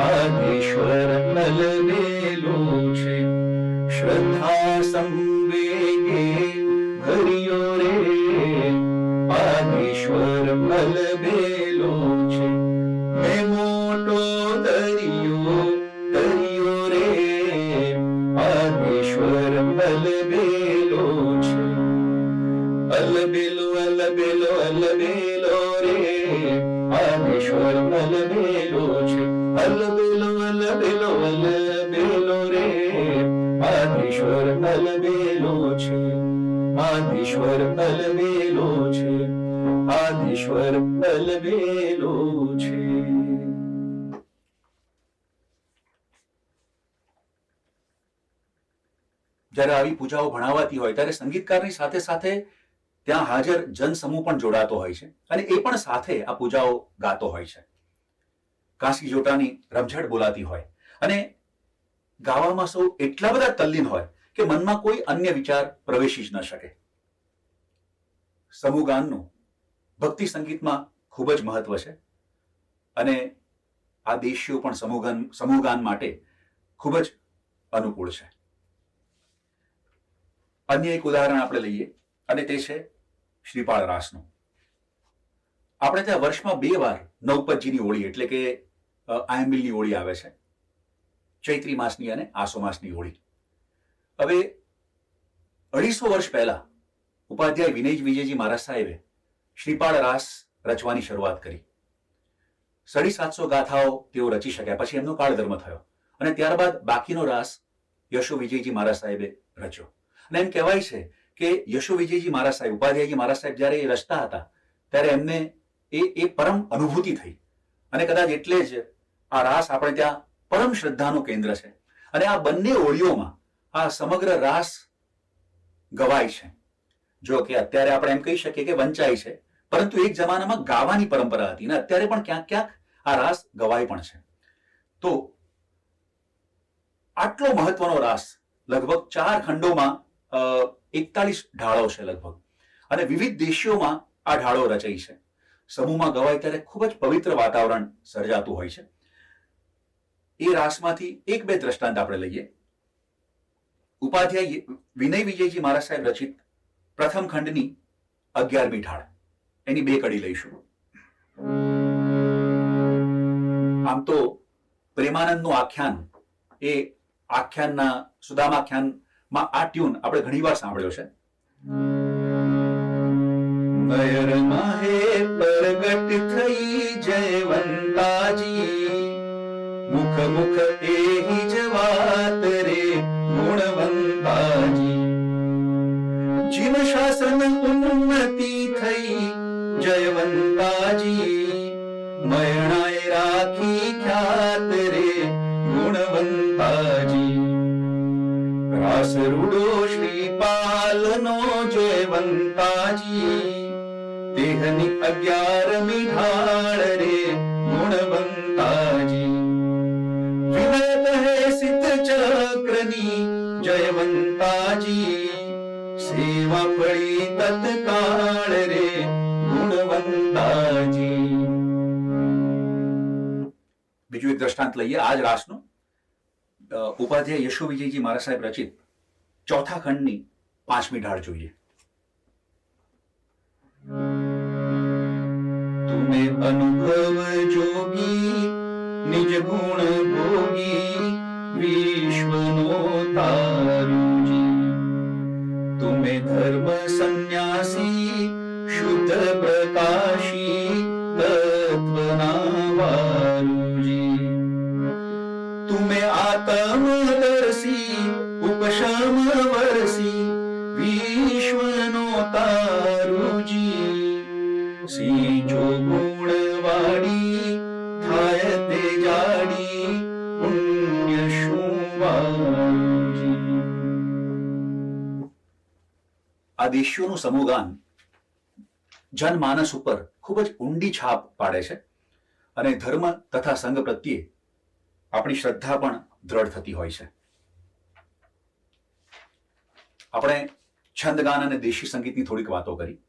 આદેશ્વર અલબેલો છે, શ્રદ્ધા સંવેગે ભર્યો રે આદેશ્વર અલબેલો છે, મેં મોટો દરિયો દરિયો રે આદેશ્વર અલબેલો છે, અલબેલો અલબેલો અલબેલો રે આદેશ્વર અલબેલો છે, અલબેલો અલબેલો અલબેલો રે આદેશ્વર અલબેલો છે, આદેશ્વર અલબેલો છે, આદેશ્વર અલબેલો છે. જ્યારે આવી પૂજાઓ ભણાવાતી હોય ત્યારે સંગીતકારની સાથે સાથે ત્યાં હાજર જનસમૂહ પણ જોડાતો હોય છે અને એ પણ સાથે આ પૂજાઓ ગાતો હોય છે. કાંસી જોટાની રમઝટ બોલાતી હોય અને ગાવામાં સૌ એટલા બધા તલ્લીન હોય કે મનમાં કોઈ અન્ય વિચાર પ્રવેશી જ ન શકે. સમૂહગાનનું ભક્તિ સંગીતમાં ખૂબ જ મહત્વ છે અને આ દેશીઓ પણ સમૂહગાન માટે ખૂબ જ અનુકૂળ છે. અન્ય એક ઉદાહરણ આપણે લઈએ અને તે છે શ્રીપાળ રાસનું. આપણે ત્યાં વર્ષમાં 2 વાર નવપતજીની હોળી એટલે કે આયંબિલની હોળી આવે છે, ચૈત્રી માસની અને આસો માસની હોળી. હવે 250 વર્ષ પહેલા ઉપાધ્યાય વિજયજી મહારાજ સાહેબે શ્રીપાળ રાસ રચવાની શરૂઆત કરી. 750 ગાથાઓ તેઓ રચી શક્યા. પછી એમનો કાળધર્મ થયો અને ત્યારબાદ બાકીનો રાસ યશો વિજયજી મહારાજ સાહેબે રચ્યો. અને એમ કહેવાય છે કે યશો વિજયજી મહારાજ સાહેબ, ઉપાધ્યાયજી મહારાજ સાહેબ જ્યારે એ રચતા હતા ત્યારે એમને એ પરમ અનુભૂતિ થઈ અને કદાચ એટલે જ આ રાસ આપણે ત્યાં પરમ શ્રદ્ધાનું કેન્દ્ર છે અને આ બંને ઓળીઓમાં આ સમગ્ર રાસ ગવાય છે. જો કે અત્યારે આપણે એમ કહી શકીએ કે વંચાય છે, પરંતુ એક જમાનામાં ગાવાની પરંપરા હતી અને અત્યારે પણ ક્યાંક ક્યાંક આ રાસ ગવાય પણ છે. તો આટલો મહત્વનો રાસ લગભગ 4 ખંડોમાં 41 ઢાળો છે લગભગ, અને વિવિધ દેશોમાં આ ઢાળો રચાઈ છે. સમૂહમાં ગવાય ત્યારે ખૂબ જ પવિત્ર વાતાવરણ સર્જાતું હોય છે. એ રાસમાંથી એક બે દ્રષ્ટાંત આપણે લઈએ. ઉપાધ્યાય વિનય વિજયજી મહારાજ સાહેબ રચિત પ્રથમ ખંડની 11મી ઢાળ, એની 2 કડી લઈશું. આમ તો પ્રેમાનંદનું આખ્યાન, એ આખ્યાનના સુદામાખ્યાનમાં આ ટ્યુન આપણે ઘણીવાર સાંભળ્યો છે. નયર માહે પ્રગટ થઈ જયવંતાજી, મુખ મુખ એહી જ વાત રે ગુણવંતાજી. જીન શાસન ઉન્નતિ થઈ જયવંતાજી, મયણાએ રાખી ખ્યાત રે ગુણવંતાજી. રાસ રૂડો શ્રીપાલનો જયવંતાજી, દેહની 11મી ઢાળ રે ગુણવંતાજી. વિનય કહે સિદ્ધ ચક્રની જયવંતાજી, સેવા ફળી તત્કાળ રે ગુણવંતાજી. બીજું એક દ્રષ્ટાંત લઈએ આ જ રાસનું. ઉપાધ્યાય યશો વિજયજી મહારાજ સાહેબ રચિત ચોથા ખંડની 5મી ઢાળ જોઈએ. તુમે અનુભવ જોગી નિજ ગુણ ભોગી, વિશ્વનો તારુજી. તુમે ધર્મ સંન્યાસી શુદ્ધ પ્રકાશી, તત્વના વારુજી. તુમે આત્મદર્શી ઉપશમ વર્ષી, વિશ્વનો તારુજી. સીજો ગુણવાડી થાય તે જાડી, પુણ્ય શું વારુજી. આ દેશીઓનું સમૂહગાન જનમાનસ ઉપર ખૂબ જ ઊંડી છાપ પાડે છે, અને ધર્મ તથા સંઘ પ્રત્યે આપણી શ્રદ્ધા પણ દ્રઢ થતી હોય છે. આપણે છંદગાન અને દેશી સંગીતની થોડીક વાતો કરી.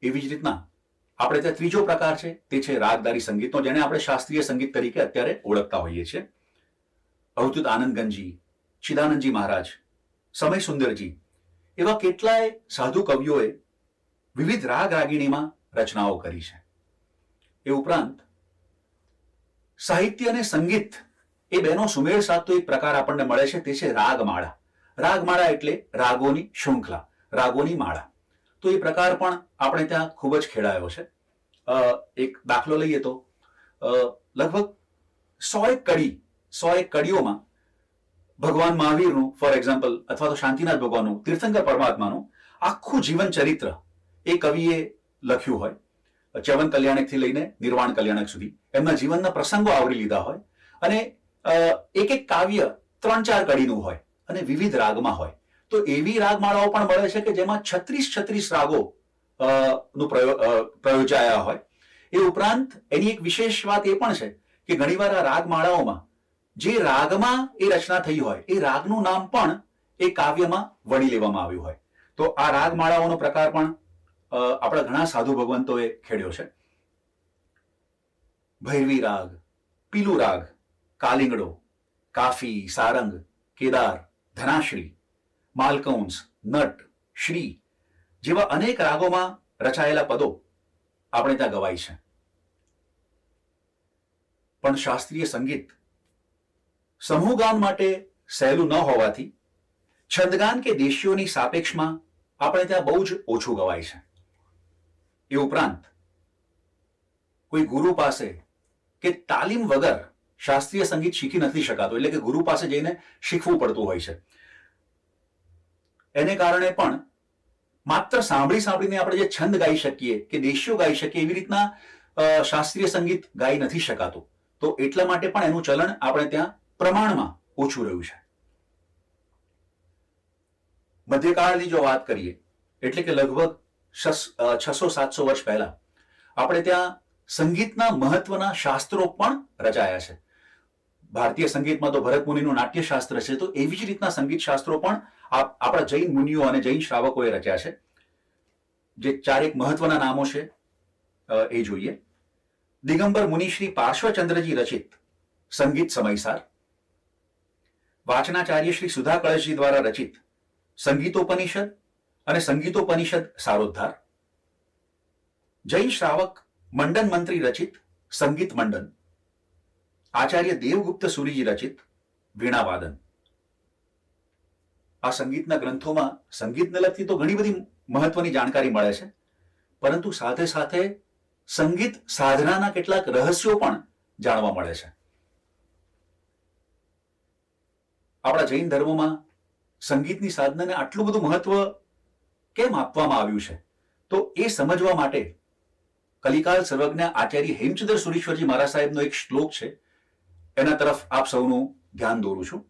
એવી જ રીતના આપણે ત્યાં ત્રીજો પ્રકાર છે, તે છે રાગદારી સંગીતનો, જેને આપણે શાસ્ત્રીય સંગીત તરીકે અત્યારે ઓળખતા હોઈએ છીએ. અવધૂત આનંદગંજી, ચિદાનંદજી મહારાજ, સમય સુંદરજી એવા કેટલાય સાધુ કવિઓએ વિવિધ રાગ રાગીણીમાં રચનાઓ કરી છે. એ ઉપરાંત સાહિત્ય અને સંગીત એ બેનો સુમેળ સાધતો એક પ્રકાર આપણને મળે છે, તે છે રાગમાળા. રાગમાળા એટલે રાગોની શૃંખલા, રાગોની માળા. તો એ પ્રકાર પણ આપણે ત્યાં ખૂબ જ ખેડાયો છે. એક દાખલો લઈએ તો લગભગ 100 કડીઓમાં ભગવાન મહાવીરનું ફોર એક્ઝામ્પલ, અથવા તો શાંતિનાથ ભગવાનનું, તીર્થંકર પરમાત્માનું આખું જીવન ચરિત્ર એ કવિએ લખ્યું હોય. ચ્યવન કલ્યાણકથી લઈને નિર્વાણ કલ્યાણક સુધી એમના જીવનના પ્રસંગો આવરી લીધા હોય, અને એક એક કાવ્ય 3-4 કડીનું હોય અને વિવિધ રાગમાં હોય. તો એવી રાગમાળાઓ પણ મળે છે કે જેમાં 36 રાગો નું પ્રયોજાયા હોય. એ ઉપરાંત એની એક વિશેષ વાત એ પણ છે કે ઘણીવાર આ રાગમાળાઓમાં જે રાગમાં એ રચના થઈ હોય એ રાગનું નામ પણ એ કાવ્યમાં વણી લેવામાં આવ્યું હોય. તો આ રાગમાળાઓનો પ્રકાર પણ આપણા ઘણા સાધુ ભગવંતોએ ખેડ્યો છે. ભૈરવી રાગ, પીલુ રાગ, કાલિંગડો, કાફી, સારંગ, કેદાર, ધનાશ્રી, માલકૌંસ, નટ, શ્રી જેવા અનેક રાગોમાં રચાયેલા પદો આપણે ત્યાં ગવાય છે. પણ શાસ્ત્રીય સંગીત સમૂહગાન માટે સહેલું ન હોવાથી છંદગાન કે દેશીઓની સાપેક્ષમાં આપણે ત્યાં બહુ જ ઓછું ગવાય છે. એ ઉપરાંત કોઈ ગુરુ પાસે કે તાલીમ વગર શાસ્ત્રીય સંગીત શીખી નથી શકાતું, એટલે કે ગુરુ પાસે જઈને શીખવું પડતું હોય છે. એને કારણે પણ માત્ર સાંભળીને આપણે જે છંદ ગાઈ શકીએ કે દેશીઓ ગાઈ શકીએ એવી રીતના શાસ્ત્રીય સંગીત ગાઈ નથી શકાતું. તો એટલા માટે પણ એનું ચલણ આપણે ત્યાં પ્રમાણમાં ઓછું રહ્યું છે. મધ્યકાળની જો વાત કરીએ એટલે કે લગભગ 600-700 વર્ષ પહેલા આપણે ત્યાં સંગીતના મહત્વના શાસ્ત્રો પણ રચાયા છે. ભારતીય સંગીતમાં તો ભરત મુનિનું નાટ્યશાસ્ત્ર છે, તો એવી જ રીતના સંગીત શાસ્ત્રો પણ આપણા જૈન મુનિઓ અને જૈન શ્રાવકોએ રચ્યા છે. જે ચારેક મહત્વના નામો છે એ જોઈએ. દિગંબર મુનિ શ્રી પાર્શ્વચંદ્રજી રચિત સંગીત સમયસાર, વાચનાચાર્ય શ્રી સુધા કળશજી દ્વારા રચિત સંગીતોપનિષદ અને સંગીતોપનિષદ સારોદ્ધાર, જૈન શ્રાવક મંડન મંત્રી રચિત સંગીત મંડન, આચાર્ય દેવગુપ્ત સુરીજી રચિત વીણાવાદન. આ સંગીતના ગ્રંથોમાં સંગીતને લગતી તો ઘણી બધી મહત્વની જાણકારી મળે છે, પરંતુ સાથે સાથે સંગીત સાધનાના કેટલાક રહસ્યો પણ જાણવા મળે છે. આપણા જૈન ધર્મમાં સંગીતની સાધનાને આટલું બધું મહત્વ કેમ આપવામાં આવ્યું છે, તો એ સમજવા માટે કલિકાલ સર્વજ્ઞ આચાર્ય હેમચંદ્ર સુરીશ્વરજી મહારાજ સાહેબનો એક શ્લોક છે, એના તરફ આપ સૌનું ધ્યાન દોરું છું.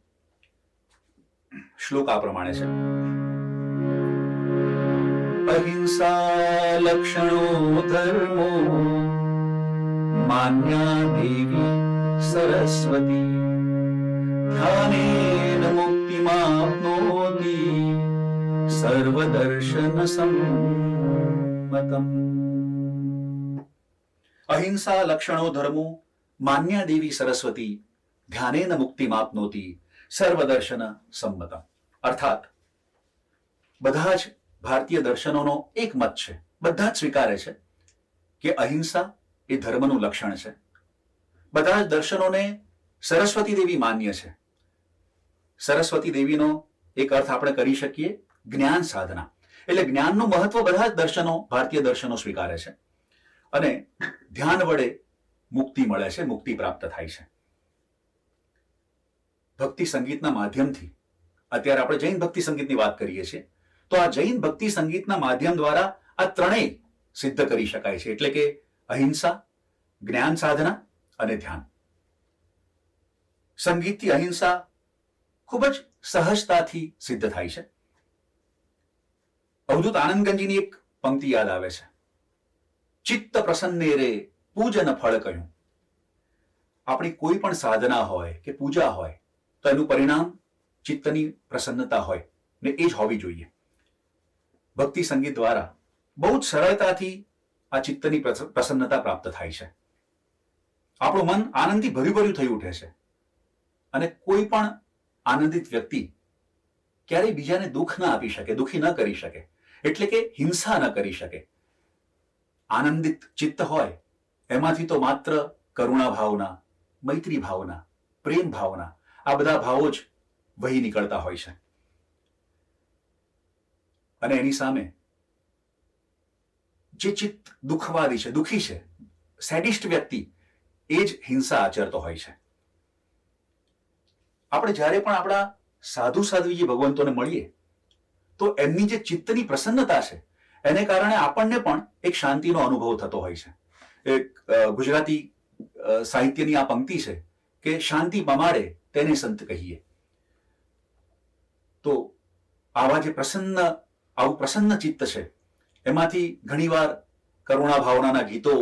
શ્લોક આ પ્રમાણે છે: અહિંસા લક્ષણો ધર્મો માન્યા દેવી સરસ્વતી ધ્યાનેન મુક્તિમાપ્નોતિ સર્વદર્શન સંમતમ. અહિંસા લક્ષણો ધર્મો માન્યા દેવી સરસ્વતી ધ્યાનેન મુક્તિમાપ્નોતિ સર્વદર્શન સંમતમ. અર્થાત બધા જ ભારતીય દર્શનોનો એક મત છે, બધા જ સ્વીકારે છે કે અહિંસા એ ધર્મનું લક્ષણ છે. બધા જ દર્શનોને સરસ્વતી દેવી માન્ય છે. સરસ્વતી દેવીનો એક અર્થ આપણે કરી શકીએ જ્ઞાન સાધના, એટલે જ્ઞાનનું મહત્વ બધા જ દર્શનો, ભારતીય દર્શનો સ્વીકારે છે. અને ધ્યાન વડે મુક્તિ મળે છે, મુક્તિ પ્રાપ્ત થાય છે. ભક્તિ સંગીતના માધ્યમથી, અત્યારે આપણે જૈન ભક્તિ સંગીતની વાત કરીએ છીએ, તો આ જૈન ભક્તિ સંગીતના માધ્યમ દ્વારા આ ત્રણેય સિદ્ધ કરી શકાય છે, એટલે કે અહિંસા, જ્ઞાન સાધના અને ધ્યાન. સંગીતથી અહિંસા ખૂબ જ સહજતાથી સિદ્ધ થાય છે. અવધૂત આનંદગંજીની એક પંક્તિ યાદ આવે છે: ચિત્ત પ્રસન્ને રે પૂજન ફળ કયું. આપણી કોઈ પણ સાધના હોય કે પૂજા હોય તો એનું પરિણામ ચિત્તની પ્રસન્નતા હોય ને એ જ હોવી જોઈએ. ભક્તિ સંગીત દ્વારા બહુ જ સરળતાથી આ ચિત્તની પ્રસન્નતા પ્રાપ્ત થાય છે. આપણું મન આનંદથી ભર્યું થઈ ઉઠે છે. અને કોઈ પણ આનંદિત વ્યક્તિ ક્યારેય બીજાને દુઃખ ના આપી શકે, દુઃખી ન કરી શકે, એટલે કે હિંસા ન કરી શકે. આનંદિત ચિત્ત હોય એમાંથી તો માત્ર કરુણા ભાવના, મૈત્રી ભાવના, પ્રેમ ભાવના, આ બધા ભાવો જ વહી નીકળતા હોય છે. અને એની સામે જે ચિત્ત દુઃખવાદી છે, દુઃખી છે, સેડિસ્ટ વ્યક્તિ, એ જ હિંસા આચરતો હોય છે. આપણે જ્યારે પણ આપણા સાધુ સાધ્વીજી ભગવંતોને મળીએ તો એમની જે ચિત્તની પ્રસન્નતા છે એને કારણે આપણને પણ એક શાંતિનો અનુભવ થતો હોય છે. એક ગુજરાતી સાહિત્યની આ પંક્તિ છે કે શાંતિ પમાડે તેને સંત કહીએ. તો આવા જે આવું પ્રસન્ન ચિત્ત છે એમાંથી ઘણીવાર કરુણા ભાવનાના ગીતો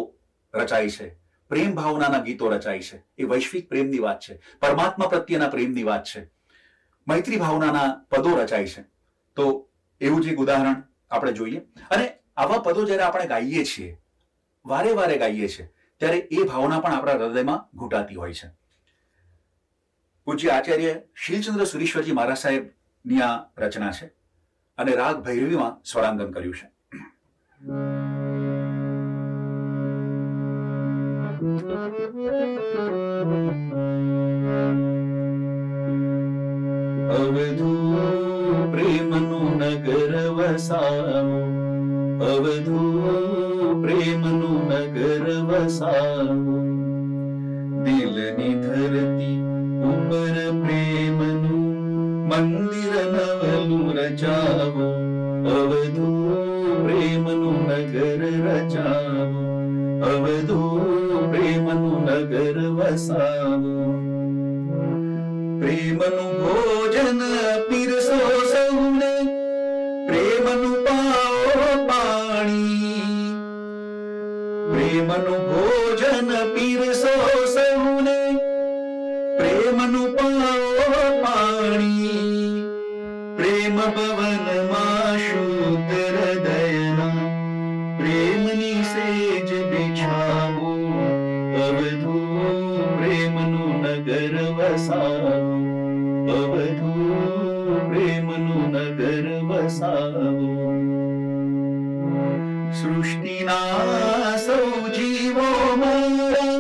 રચાય છે, પ્રેમ ભાવનાના ગીતો રચાય છે. એ વૈશ્વિક પ્રેમની વાત છે, પરમાત્મા પ્રત્યેના પ્રેમની વાત છે. મૈત્રી ભાવનાના પદો રચાય છે. તો એવું જ એક ઉદાહરણ આપણે જોઈએ. અને આવા પદો જ્યારે આપણે ગાઈએ છીએ, વારે વારે ગાઈએ છીએ, ત્યારે એ ભાવના પણ આપણા હૃદયમાં ઘૂંટાતી હોય છે. પૂજ્ય આચાર્ય શીલચંદ્ર સુરીશ્વરજી મહારાજ સાહેબની આ રચના છે અને રાગ ભૈરવીમાં સ્વરાંગન કર્યું છે. અવધૂ પ્રેમનું નગર વસાવો, અવધૂ પ્રેમનું નગર વસાવો, દિલની ધરતી ઉપર પ્રેમનું મંદિર નવલું રચાવો, અવધૂ પ્રેમનું નગર રચાવો, અવધૂ પ્રેમનું નગર વસાવો. પ્રેમનું ભોજન પીરસો સૌને, પ્રેમનું પાઓ પાણી. પ્રેમનું ભોજન પીરસો સૌને, પ્રેમનું પાઓ પાણી. પ્રેમ ભવનમાં શુદ્ધ હૃદયના, પ્રેમની સેજ બિછાવો. અવધુ પ્રેમનું નગર વસાવો, અવધુ પ્રેમનું નગર વસાવો. સૃષ્ટિના સૌ જીવો મારા,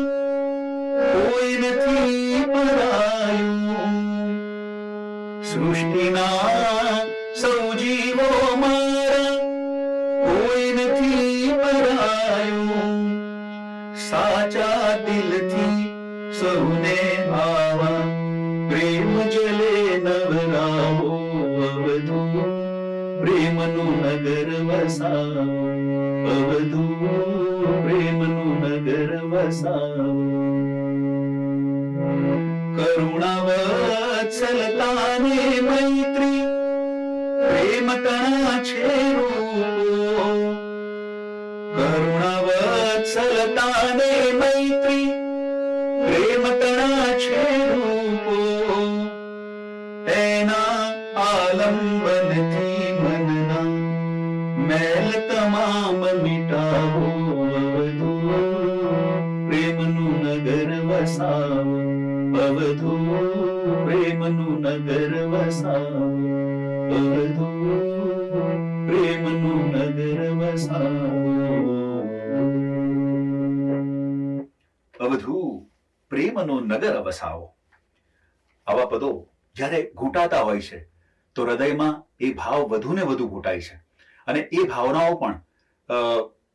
કોઈ નથી પરાયું. સૃષ્ટિના સૌ જીવો મારા, કોઈ નથી પરાયું. સાચા દિલથી સૌને આવા, પ્રેમ જલે નવરાવો. અવધુ પ્રેમનું નગર વસાવો, અવધુ પ્રેમનું નગર વસાવો. કરુણાવત્સલતાને મૈત્રી, પ્રેમ તણા છે રૂપો. કરુણાવત્સલતાને મૈત્રી, પ્રેમ તણા છે રૂપો. એના આલંબનથી મનના મેલ તમામ મિટાવો. અવધુ પ્રેમનું નગર વસાવો, અવધુ પ્રેમનું નગર વસાવો, અવધુ પ્રેમનું નગર વસાવો. અવધુ પ્રેમનું નગર વસાવો. આવા પદો જ્યારે ઘૂંટાતા હોય છે તો હૃદયમાં એ ભાવ વધુ ને વધુ ઘૂંટાય છે, અને એ ભાવનાઓ પણ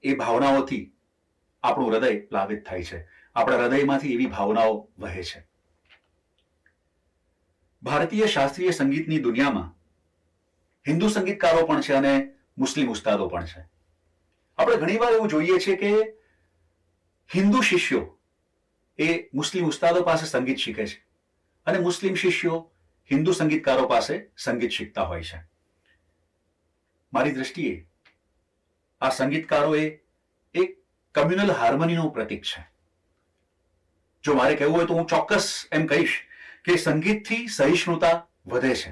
એ ભાવનાઓથી આપણું હૃદય પ્લાવિત થાય છે. આપણા હૃદયમાંથી એવી ભાવનાઓ વહે છે. ભારતીય શાસ્ત્રીય સંગીતની દુનિયામાં હિન્દુ સંગીતકારો પણ છે અને મુસ્લિમ ઉસ્તાદો પણ છે. આપણે ઘણીવાર એવું જોઈએ છીએ કે હિન્દુ શિષ્યો એ મુસ્લિમ ઉસ્તાદો પાસે સંગીત શીખે છે અને મુસ્લિમ શિષ્યો હિન્દુ સંગીતકારો પાસે સંગીત શીખતા હોય છે. મારી દ્રષ્ટિએ આ સંગીતકારો એ એક કમ્યુનલ હાર્મનીનું પ્રતીક છે. જો મારે કહેવું હોય તો હું ચોક્કસ એમ કહીશ કે સંગીતથી સહિષ્ણુતા વધે છે,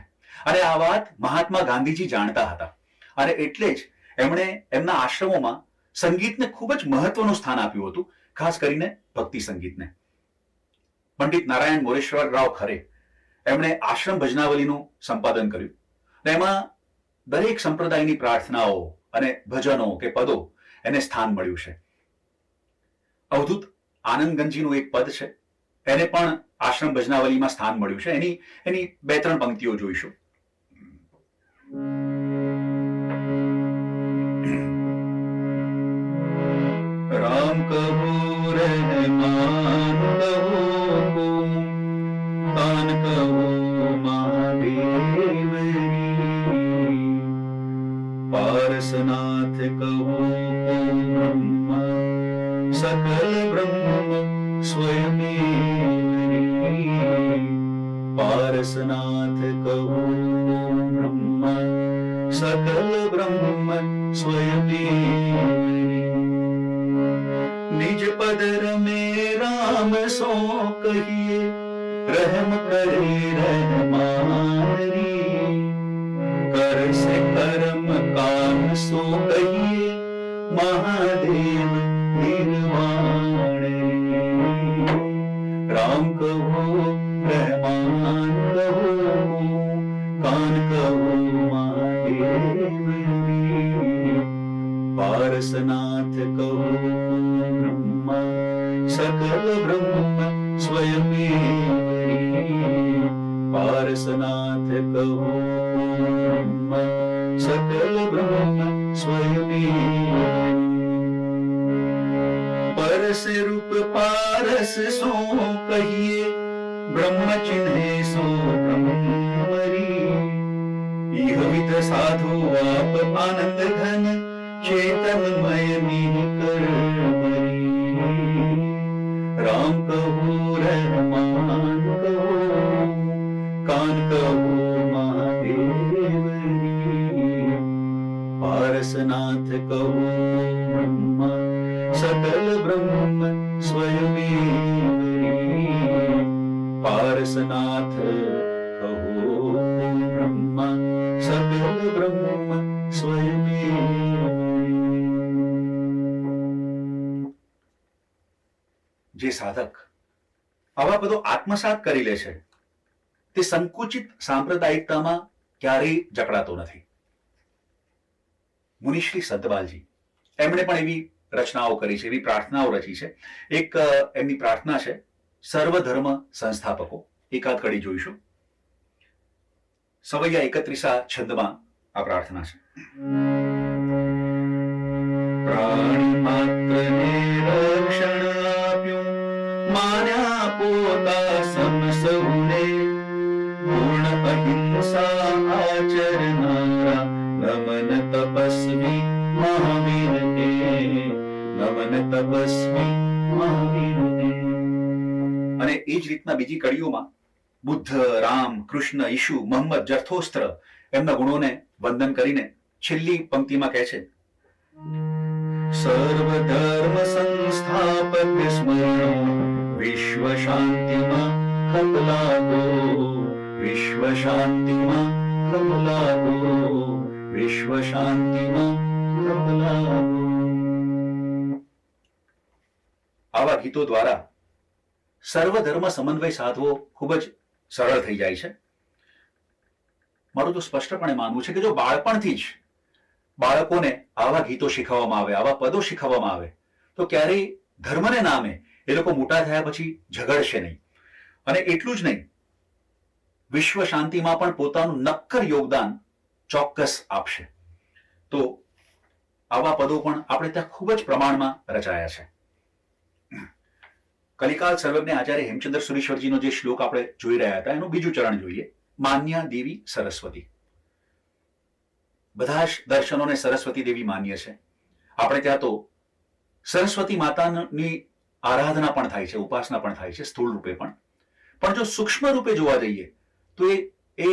અને આ વાત મહાત્મા ગાંધીજી જાણતા હતા, અને એટલે જ એમણે એમના આશ્રમોમાં સંગીતને ખૂબ જ મહત્વનું સ્થાન આપ્યું હતું, ખાસ કરીને ભક્તિ સંગીતને. પંડિત નારાયણ મોરેશ્વર રાવ ખરે એમણે આશ્રમ ભજનાવલીનું સંપાદન કર્યું, અને એમાં દરેક સંપ્રદાયની પ્રાર્થનાઓ અને ભજનો કે પદો એને સ્થાન મળ્યું છે. અવધૂત આનંદગંજીનું એક પદ છે, એને પણ આશ્રમ ભજનાવલીમાં સ્થાન મળ્યું છે. એની 2-3 પંક્તિઓ જોઈશું. રામ કહો રહેમાન કહો કો, કાન કહો મહાદેવરી, પારસનાથ કહો બ્રહ્મ सकल ब्रह्म स्वयमेवरी, पारसनाथ कहो ब्रह्म सकल ब्रह्म स्वयमेवरी। निज पदर में राम सो कहिए, रहम करे रहमानरी, कर से कर्म काम सो कहिए, महादेव निर्वाण। राम कहो रहमान कहो, कान कहो महादेव। पारसनाथ कहो ब्रह्म सकल ब्रह्म स्वयमेवरी। पारसनाथ कहो ब्रह्म सकल ब्रह्म स्वयमेवरी। परस रूप पारस सो कहिए, ब्रह्म चिन्हे सो ब्रह्मरी। इह विध साधु आप आनंद घन, चेतनमय मिह कर मरी। राम कहो रहमान कहो, કહું મહાદેવરી, પારસનાથ કહું બ્રહ્મ સકલ બ્રહ્મ સ્વયમેવરી, પારસનાથ કહું બ્રહ્મ સકલ બ્રહ્મ સ્વયમેવરી. જે સાધક આવા બધો આત્મસાત કરી લે છે તે સંકુચિત સાંપ્રદાયિકતામાં ક્યારેય જકડાતો નથી. મુનિશ્રી સંતબાલજી એમણે પણ એવી રચનાઓ કરી છે, એવી પ્રાર્થનાઓ રચી છે. એક એમની પ્રાર્થના છે સર્વધર્મ સંસ્થાપકો, એકાદ કડી જોઈશું. સવૈયા 31 છંદમાં આ પ્રાર્થના છે. પ્રાણી માત્રને રક્ષણ આપ્યું, માન્યા પોતા સમ સૌને, પૂર્ણ અહિંસા આચરનારા, નમન તપસ્વી મહાવીરને, નમન તપસ્વી મહાવીરને. અને એ જ રીતના બીજી કડીઓમાં બુદ્ધ, રામ, કૃષ્ણ, ઈશુ, મોહમ્મદ, જરથોસ્ત્ર એમના ગુણોને વંદન કરીને છેલ્લી પંક્તિમાં કહે છે સર્વ ધર્મ સંસ્થાપક સ્મરણો, વિશ્વ શાંતિમાં ખપ લાગો, વિશ્વ શાંતિમાં ખપ લાગો, વિશ્વ શાંતિમાં ખપ લાગો. આવા ગીતો દ્વારા સર્વધર્મ સમન્વય સાધવો ખૂબ જ સરળ થઈ જાય છે. મારું તો સ્પષ્ટપણે માનવું છે કે જો બાળપણથી જ બાળકોને આવા ગીતો શીખવવામાં આવે, આવા પદો શીખવવામાં આવે તો ક્યારેય ધર્મને નામે એ લોકો મોટા થયા પછી ઝઘડશે નહીં. અને એટલું જ નહીં, વિશ્વ શાંતિમાં પણ પોતાનું નક્કર યોગદાન ચોક્કસ આપશે. તો આવા પદો પણ આપણે ત્યાં ખૂબ જ પ્રમાણમાં રચાયા છે. કલિકાલ સર્વજ્ઞ આચાર્ય હેમચંદ્ર સુરીશ્વરજીનો જે શ્લોક આપણે જોઈ રહ્યા હતા એનું બીજું ચરણ જોઈએ. માન્યા દેવી સરસ્વતી. બધા જ દર્શનોને સરસ્વતી દેવી માન્ય છે. આપણે ત્યાં તો સરસ્વતી માતાની આરાધના પણ થાય છે, ઉપાસના પણ થાય છે, સ્થૂળ રૂપે પણ. પણ જો સૂક્ષ્મ રૂપે જોવા જઈએ તો એ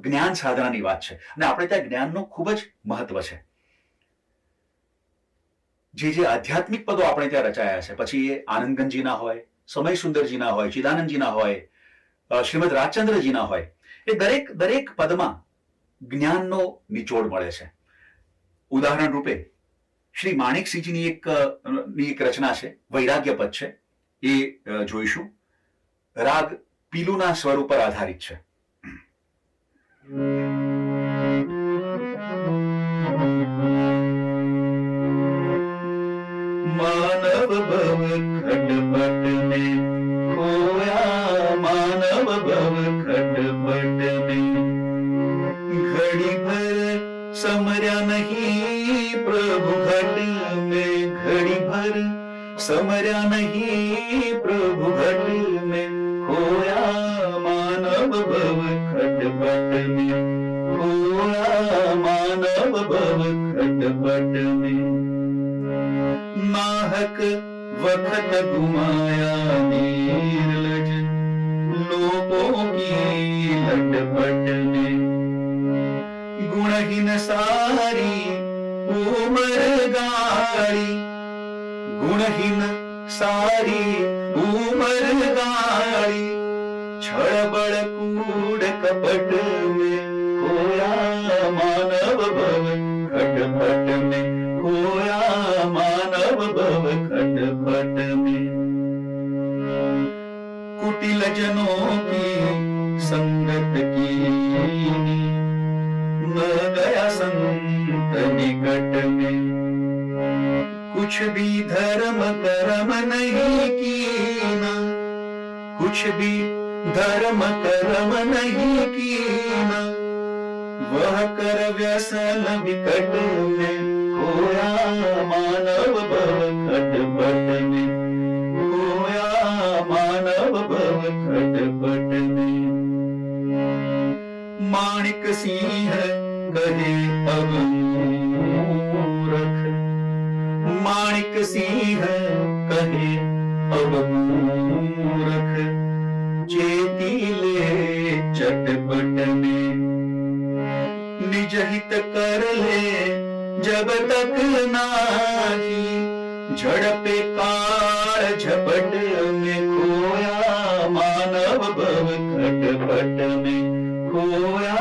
જ્ઞાન સાધનાની વાત છે. અને આપણે ત્યાં જ્ઞાનનું ખૂબ જ મહત્વ છે. જે આધ્યાત્મિક પદો આપણે ત્યાં રચાયા છે, પછી એ આનંદગંજીના હોય, સમય સુંદરજીના હોય, ચિદાનંદજીના હોય, શ્રીમદ રાજચંદ્રજીના હોય, એ દરેક પદમાં જ્ઞાનનો નિચોડ મળે છે. ઉદાહરણ રૂપે શ્રી માણેકસિંહજીની એક રચના છે, વૈરાગ્ય પદ છે, એ જોઈશું. રાગ પીલુના સ્વર ઉપર આધારિત છે. માનવ ભવ ખટપટ में खोया, मानव भव खटपट में घड़ी भर समर्या नहीं प्रभु घट में, घड़ी भर समर्या नहीं प्रभु घट में खोया, मानव भव खटपट में खोया, मानव भव खटपट में नाहक वक्त घुमाया निर्लज लोगों की लटपट में गुणहीन सारी उमर गाड़ी, गुणहीन सारी उमर गाड़ी छड़बड़ कूड़ कपट में खोया, मानव भव खटपट में खोया, मानव भव खटपट में कुटिल जनों की संगत की न गया संत निकट में, कुछ भी धर्म कर्म नहीं कीना, कुछ भी धर्म कर्म नहीं कीना वह कर व्यसन विकट में खोया, मानव भव खटपट में खोया, मानव भव खटपट में माणिक सिंह कहे अब मूर्ख, माणिक सिंह कहे अब मूर्ख चेती ले चटपट में निज हित कर ले जब तक नाही झड़पे काल झपट में खोया मानव भव खटपट में खोया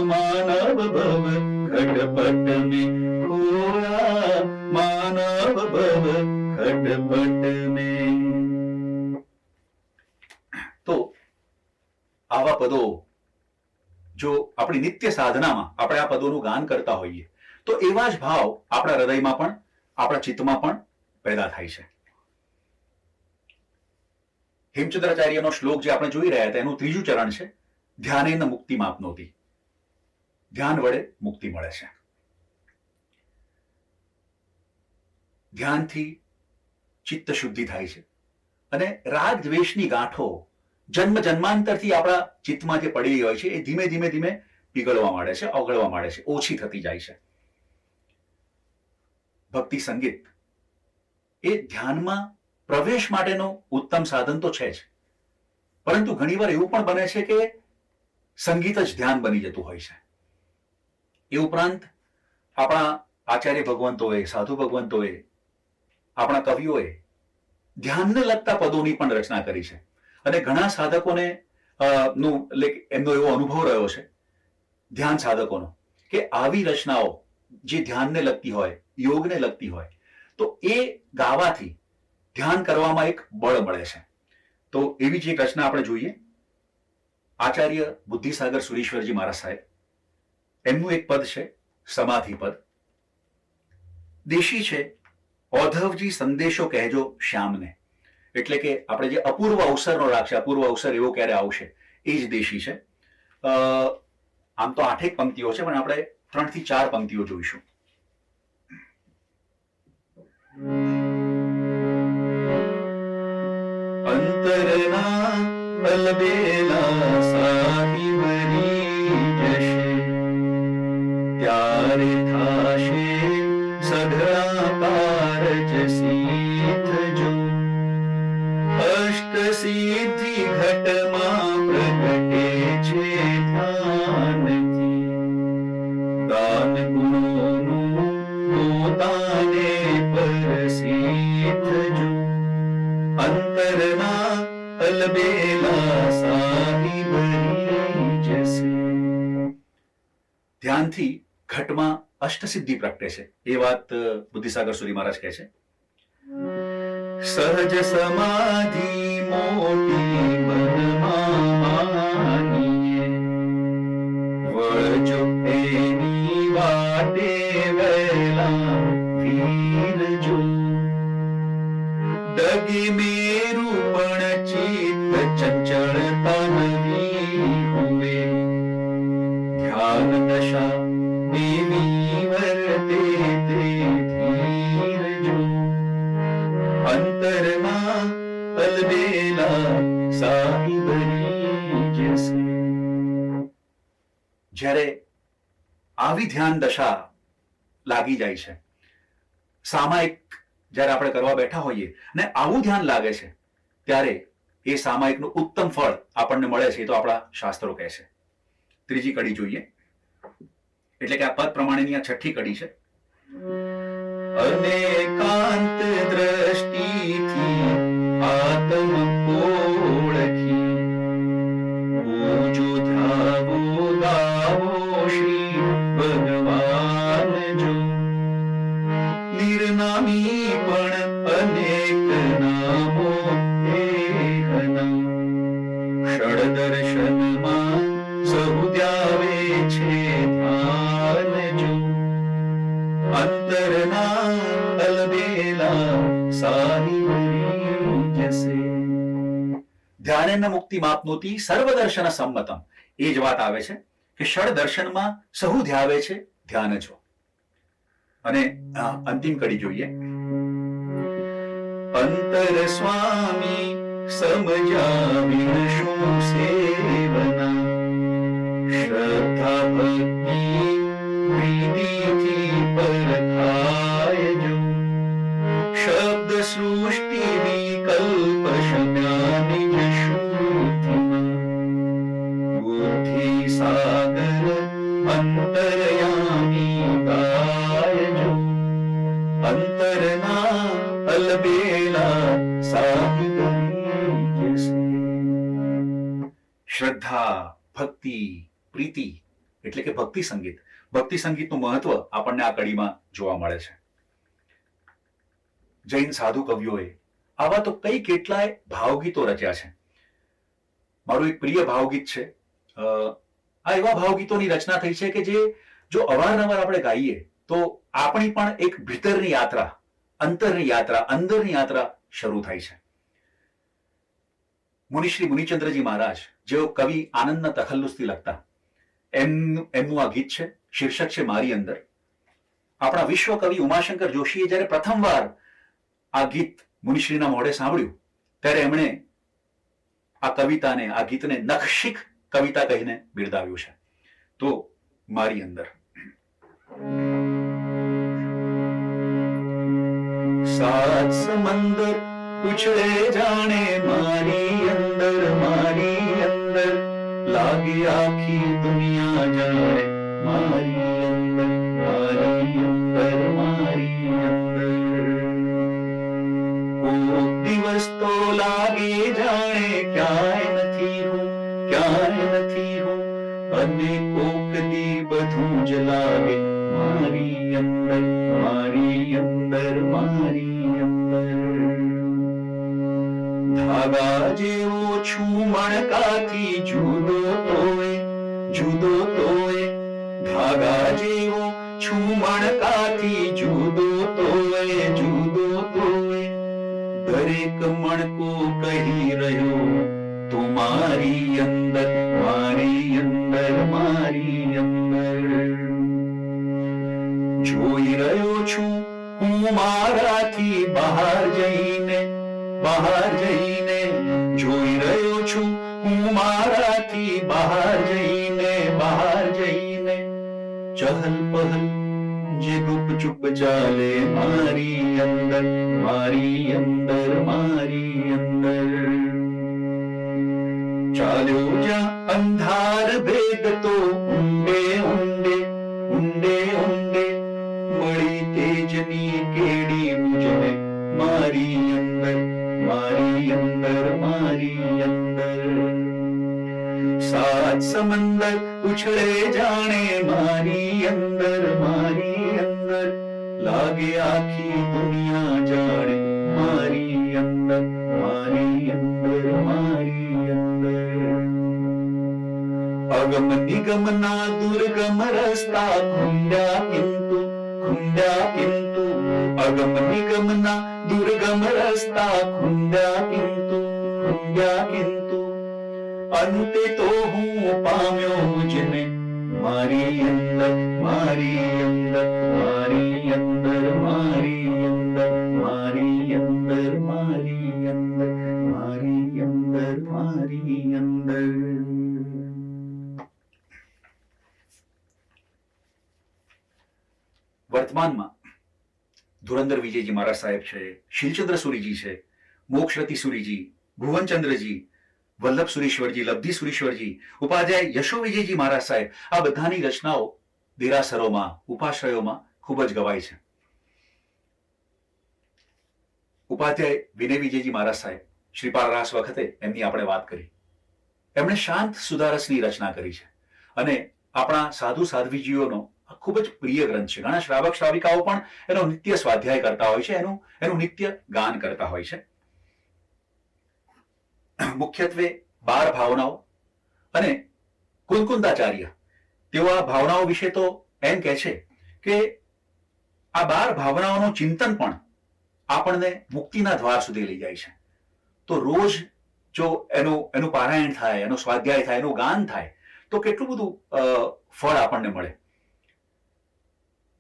मानव भव खटपट में खोया मानव भव खटपट में। तो આવા પદો જો આપણી નિત્ય સાધનામાં આપણે આ પદોનું ગાન કરતા હોઈએ તો એવા જ ભાવ આપણા હૃદયમાં પણ આપણા ચિત્તમાં પણ પેદા થાય છે. હેમચંદ્રાચાર્યનો શ્લોક જે આપણે જોઈ રહ્યા હતા એનું ત્રીજું ચરણ છે ધ્યાનેન મુક્તિ માપનોતિ. ધ્યાન વડે મુક્તિ મળે છે. ધ્યાનથી ચિત્ત શુદ્ધિ થાય છે અને રાગ દ્વેષની ગાંઠો જન્મ જન્માંતરથી આપણા ચિત્તમાં જે પડેલી હોય છે એ ધીમે ધીમે ધીમે પીગળવા માંડે છે, ઓગળવા માંડે છે, ઓછી થતી જાય છે. ભક્તિ સંગીત એ ધ્યાનમાં પ્રવેશ માટેનું ઉત્તમ સાધન તો છે જ, પરંતુ ઘણીવાર એવું પણ બને છે કે સંગીત જ ધ્યાન બની જતું હોય છે. એ ઉપરાંત આપણા આચાર્ય ભગવંતોએ, સાધુ ભગવંતોએ, આપણા કવિઓએ ધ્યાનને લગતા પદોની પણ રચના કરી છે અને ઘણા સાધકોને એમનો એવો અનુભવ રહ્યો છે ધ્યાન સાધકોનો કે આવી રચનાઓ જે ધ્યાનને લગતી હોય, યોગને લગતી હોય, તો એ ગાવાથી ધ્યાન કરવામાં એક બળ મળે છે. તો એવી જ એક રચના આપણે જોઈએ. આચાર્ય બુદ્ધિસાગર સુરીશ્વરજી મહારાજ સાહેબ, એમનું એક પદ છે સમાધિ પદ. દેશી છે ઓધવજી સંદેશો કહેજો શ્યામને, એટલે કે આપણે જે અપૂર્વ અવસરનો રાખશે, અપૂર્વ અવસર એવો ક્યારે આવશે, એ જ દેશી છે. આમ તો 8 પંક્તિઓ છે પણ આપણે 3 થી 4 પંક્તિઓ જોઈશું. અંતરના અલબેલા સાહિબરી જશે ત્યારે થાશે સઘળા કારજ સિદ્ધ જો અષ્ટ સિદ્ધિ ઘટમાં પ્રગટે છે ધ્યાનથી દાન ગુણોનું પોતાને પરસિદ્ધ જો અંતરના અલબેલા સાહિબરી જશે. ધ્યાનથી ઘટમાં અષ્ટસિદ્ધિ પ્રગટે છે એ વાત બુદ્ધિસાગર સુરી મહારાજ કહે છે. સહજ સમાધિ મોટી મનમાં માનીએ વળજો એની વાટે વહેલા વીરજો ડગી મેરુ પણ ચિત્ત ચંચળતા નવી હુએ ધ્યાન દશા દેવી વર્તે તે ધીરજો અંતરમાં અલબેલા સાહિબરી જશે. જ્યારે આવી ધ્યાન દશા લાગી જાય છે, સામાયિક જ્યારે આપણે કરવા બેઠા હોઈએ ને આવું ધ્યાન લાગે છે, ત્યારે એ સામાયિકનું ઉત્તમ ફળ આપણને મળે છે, એ તો આપણા શાસ્ત્રો કહે છે. ત્રીજી કડી જોઈએ, એટલે કે આ પદ પ્રમાણેની આ 6ઠી કડી છે. અનેકાંત દ્રષ્ટિથી આત્મ ઓળખી પૂજો ધાવો ગાવો શ્રી ભગવાન જો નિર્નામી પણ અનેક નામો એહના ષડદર્શનમાં સહુ ધ્યાવે છે ધ્યાન જો અંતરના અલબેલા સાહિબરી જશે. ધ્યાનેન મુક્તિ માપનોતિ સર્વદર્શન સંમતમ. એ જ વાત આવે છે કે ષડ દર્શનમાં સહુ ધ્યાવે છે ધ્યાન જો. અને અંતિમ કડી જોઈએ. અંતર સ્વામી સમજાવીન શું સેવના શ્રદ્ધા ભક્તિ પ્રીતિથી પરખાય જો શબ્દ સૃષ્ટિ વિકલ્પ શમ્યા નિજ શ્રુતિમાં બુદ્ધિ એટલે કે ભક્તિ સંગીત. ભક્તિ સંગીતનું મહત્વ આપણને આ કડીમાં જોવા મળે છે. જૈન સાધુ કવિઓએ આવા તો કઈ કેટલાય ભાવગીતો રચ્યા છે. મારું એક પ્રિય ભાવગીત છે. આ એવા ભાવગીતોની રચના થઈ છે કે જે જો અવારનવાર આપણે ગાઈએ તો આપણી પણ એક ભીતરની યાત્રા, અંતરની યાત્રા, અંદરની યાત્રા શરૂ થાય છે. મુનિશ્રી મુનિચંદ્રજી મહારાજ જેઓ કવિ આનંદના તખલ્લુસથી લખતા, એમનું આ ગીત છે. શીર્ષક છે મારી અંદર. આપણા વિશ્વ કવિ ઉમાશંકર જોશીએ જ્યારે પ્રથમવાર આ ગીત મુનિશ્રીના મોઢે સાંભળ્યું ત્યારે એમણે આ કવિતાને, આ ગીતને નખશિખ કવિતા કહીને બિરદાવ્યું છે. તો મારી અંદર. સાત સમંદર ઉછળે જાણે મારી અંદર, મારી અંદર લાગે આખી દુનિયા જાણે મારી અંદર, મારી અંદર, મારી અંદર. કોક દિવસ તો લાગે જાણે ક્યાંય નથી હું, ક્યાંય નથી હું, અને કોક દી બધું જ લાગે મારી અંદર, મારી અંદર, મારી અંદર. ધાગા જેવો છું મણકાથી જુદો તોય, જુદો તોય, ધાગા જેવો છું મણકાથી જુદો તોય, જુદો તોય. દરેક મણકો કહી રહ્યો તું મારી અંદર, મારી અંદર, મારી અંદર. જોઈ રહ્યો છું હું મારાથી બહાર જઈને, બહાર જઈને, જોઈ રહ્યો છું હું મારાથી બહાર જઈને, બહાર જઈને. ચહલ પહલ જે ગુપચુપ ચાલે મારી અંદર, મારી અંદર, મારી અંદર. ચાલ્યો જ્યાં અંધાર ભેદ તો ઊંડે ઊંડે, ઊંડે ઊંડે મળી તેજની કેડી મુજને મારી અંદર, મારી અંદર, મારી અંદર. સાત સમંદર ઉછળે જાણે મારી અંદર, મારી અંદર લાગે આખી દુનિયા જાણે મારી અંદર, મારી અંદર, મારી અંદર. અગમ નિગમના દુર્ગમ રસ્તા ખુંડ્યા કિંતુ, ખુંડ્યા કિંતુ. અગમ નિગમના દુર્ગમ રસ્તા ખુંડ્યા કિંતુ, ખુંડ્યા કિંતુ. અંતે તો હું પામ્યો મુજને મારી અંદર, મારી અંદર, મારી અંદર, મારી અંદર, મારી અંદર, મારી અંદર, મારી અંદર, મારી અંદર. વર્તમાનમાં ધુરંધર વિજયજી મહારાજ સાહેબ છે, શીલચંદ્ર સુરીજી છે, મોક્ષરતી સુરીજી, ભુવનચંદ્રજી, વલ્લભ સુરીશ્વરજી, લબ્ધિ સુરીશ્વરજી, ઉપાધ્યાય યશો વિજયજી મહારાજ સાહેબ, આ બધાની રચનાઓ દેરાસરોમાં, ઉપાશ્રયોમાં ખૂબ જ ગવાય છે. ઉપાધ્યાય વિનય વિજયજી મહારાજ સાહેબ શ્રીપાલ રાસ વખતે એમની આપણે વાત કરી. એમણે શાંત સુધારસની રચના કરી છે અને આપણા સાધુ સાધ્વીજીઓનો ખૂબ જ પ્રિય ગ્રંથ છે. ઘણા શ્રાવક શ્રાવિકાઓ પણ એનો નિત્ય સ્વાધ્યાય કરતા હોય છે, એનું નિત્ય ગાન કરતા હોય છે. મુખ્યત્વે 12 ભાવનાઓ અને કુંકુંદાચાર્ય તેઓ આ ભાવનાઓ વિશે તો એમ કહે છે કે આ 12 ભાવનાઓનું ચિંતન પણ આપણને મુક્તિના દ્વાર સુધી લઈ જાય છે. તો રોજ જો એનું પારાયણ થાય, એનો સ્વાધ્યાય થાય, એનું ગાન થાય તો કેટલું બધું ફળ આપણને મળે.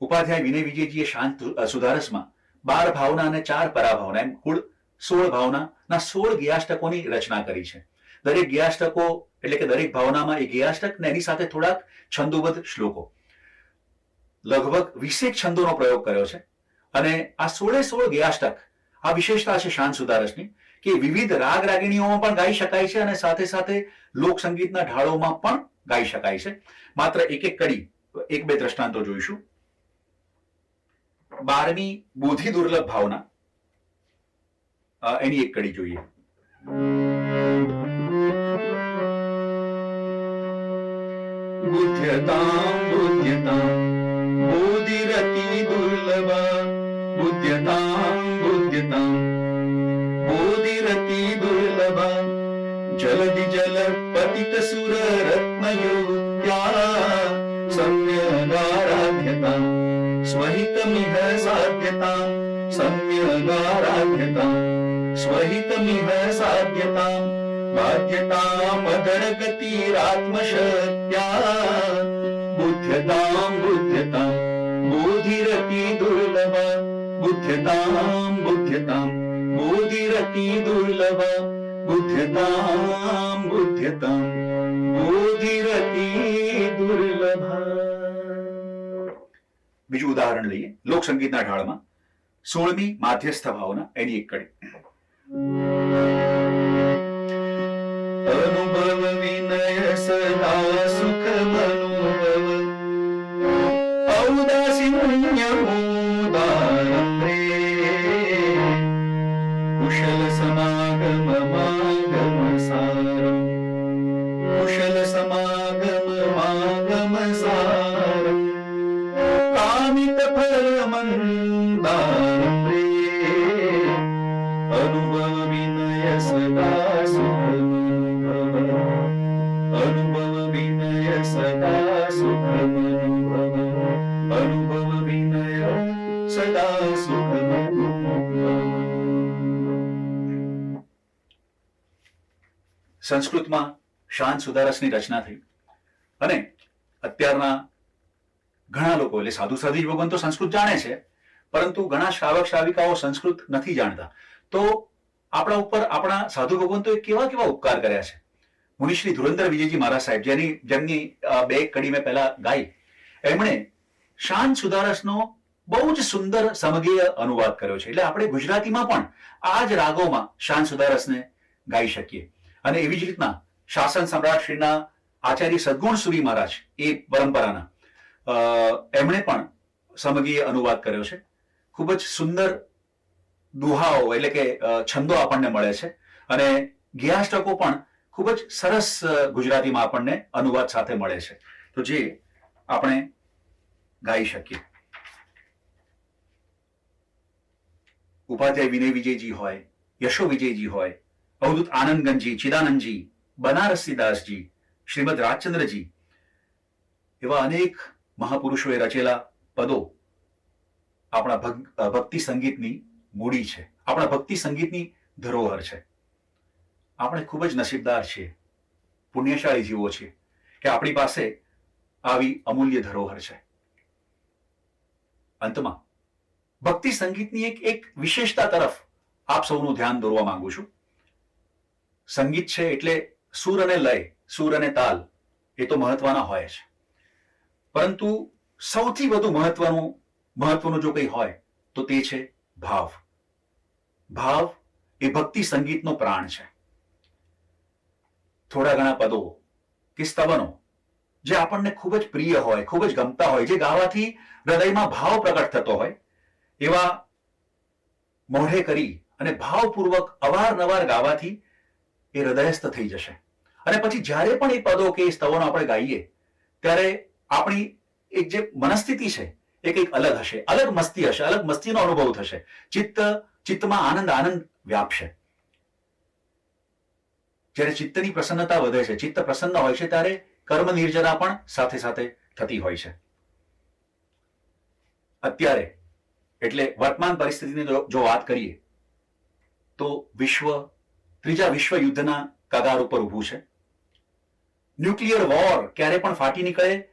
ઉપાધ્યાય વિનય વિજયજીએ શાંત સુધારસમાં 12 ભાવના અને 4 પરાભાવના એમ કુલ 16 ભાવનાના 16 ગેયાષ્ટકોની રચના કરી છે. દરેક ગેયાષ્ટકો એટલે કે દરેક ભાવનામાં એક ગેયાષ્ટક ને એની સાથે થોડાક છંદોબદ્ધ શ્લોકો, લગભગ 20 છંદોનો પ્રયોગ કર્યો છે. અને આ 16 ગેયાષ્ટક આ વિશેષતા છે શાંત સુધારસની કે વિવિધ રાગ રાગિણીઓમાં પણ ગાઈ શકાય છે અને સાથે સાથે લોક સંગીતના ઢાળોમાં પણ ગાઈ શકાય છે. માત્ર એક એક કડી, એક બે દ્રષ્ટાંતો જોઈશું. 12મી બોધિ દુર્લભ ભાવના, એની એક કડી જોઈએ. बुध्यतां बुध्यतां बोधिरति दुर्लभा बुध्यतां बुध्यतां बोधिरति दुर्लभा जलधि जल पतित सुर रत्नयुक्त्या सम्यगाराध्यतां स्वहितमिह साध्यतां सम्यगाराध्यतां स्वहितमिह साध्यतां बाध्यतां मदरगतिरात्मशक्त्या बुध्यतां बुध्यतां बोधिरति दुर्लभा बुध्यतां बुध्यतां बोधिरति दुर्लभा बुध्यतां बुध्यतां बोधिरति दुर्लભા. બીજું ઉદાહરણ લઈએ લોકસંગીતના ઢાળમાં 16મી માધ્યસ્થ ભાવના એની એક કડી. અનુભવ વિનય સદા સુખ મનોભવ ઔદાસીન્ય ઉદાર પ્રેમ કુશલ સમાગમ માગમ સારમ કુશલ સમાગમ માગમ સારમ કામિત ફલ મંદાર પ્રેમ અનુભવ વિનય સદા સુખ મનોભવ અનુભવ વિનય સદા સુખ મનોભવ અનુભવ વિનય સદા સુખ મનોભવ. સંસ્કૃતમાં શાંત સુધારસની રચના થઈ અને અત્યારના ઘણા લોકો એટલે સાધુ સાધી ભગવાન તો સંસ્કૃત જાણે છે પરંતુ ઘણા શ્રાવક શ્રાવિકાઓ સંસ્કૃત નથી જાણતા. તો આપણા ઉપર આપણા સાધુ ભગવંતોએ કેવા કેવા ઉપકાર કર્યા છે. મુનિશ્રી ધુરંધર વિજયજી મહારાજ સાહેબ જેમની બે કડી મેં પહેલા ગાઈ, એમણે શાંત સુધારસનો બહુ જ સુંદર સમગીય અનુવાદ કર્યો છે. એટલે આપણે ગુજરાતીમાં પણ આ જ રાગોમાં શાંત સુધારસને ગાઈ શકીએ. અને એવી જ રીતના શાસન સમ્રાટ શ્રીના આચાર્ય સદગુણ સુરી મહારાજ એ પરંપરાના એમણે પણ સમગીય અનુવાદ કર્યો છે. ખૂબ જ સુંદર દુહાઓ એટલે કે છંદો આપણને મળે છે અને ગેયાષ્ટકો પણ ખૂબ જ સરસ ગુજરાતીમાં આપણને અનુવાદ સાથે મળે છે. તો જે આપણે ગાઈ શકીએ. ઉપાધ્યાય વિનય વિજયજી હોય, યશો વિજયજી હોય, અવધૂત આનંદગંજી, ચિદાનંદજી, બનારસી દાસજી, શ્રીમદ રાજચંદ્રજી, એવા અનેક મહાપુરુષોએ રચેલા પદો આપણા ભક્તિ સંગીતની મૂડી છે, આપણા ભક્તિ સંગીતની ધરોહર છે. આપણે ખૂબ જ નસીબદાર છીએ, પુણ્યશાળી જીવો છીએ કે આપણી પાસે આવી અમૂલ્ય ધરોહર છે. અંતમાં ભક્તિ સંગીતની એક વિશેષતા તરફ આપ સૌનું ધ્યાન દોરવા માંગુ છું. સંગીત છે એટલે સૂર અને લય, સૂર અને તાલ એ તો મહત્વના હોય છે, પરંતુ સૌથી વધુ મહત્વનું જો કંઈ હોય તો તે છે ભાવ. ભાવ એ ભક્તિ સંગીતનો પ્રાણ છે. થોડા ઘણા પદો કે સ્તવનો જે આપણને ખૂબ જ પ્રિય હોય, ખૂબ જ ગમતા હોય, જે ગાવાથી હૃદયમાં ભાવ પ્રગટ થતો હોય, એવા મોઢે કરી અને ભાવપૂર્વક અવારનવાર ગાવાથી એ હૃદયસ્થ થઈ જશે. અને પછી જ્યારે પણ એ પદો કે સ્તવનો આપણે ગાઈએ ત્યારે આપણી એક જે મનસ્થિતિ છે એ કંઈક અલગ હશે, અલગ મસ્તી હશે, અલગ મસ્તીનો અનુભવ થશે. ચિત્તમાં આનંદ વ્યાપશે. જ્યારે ચિત્તની પ્રસન્નતા વધે છે, ચિત્ત પ્રસન્ન હોય છે, ત્યારે કર્મ નિર્જરા પણ સાથે સાથે થતી હોય છે. અત્યારે એટલે વર્તમાન પરિસ્થિતિની જો વાત કરીએ તો ત્રીજા વિશ્વ યુદ્ધના કગાર ઉપર ઊભું છે. ન્યુક્લિયર વોર ક્યારે પણ ફાટી નીકળે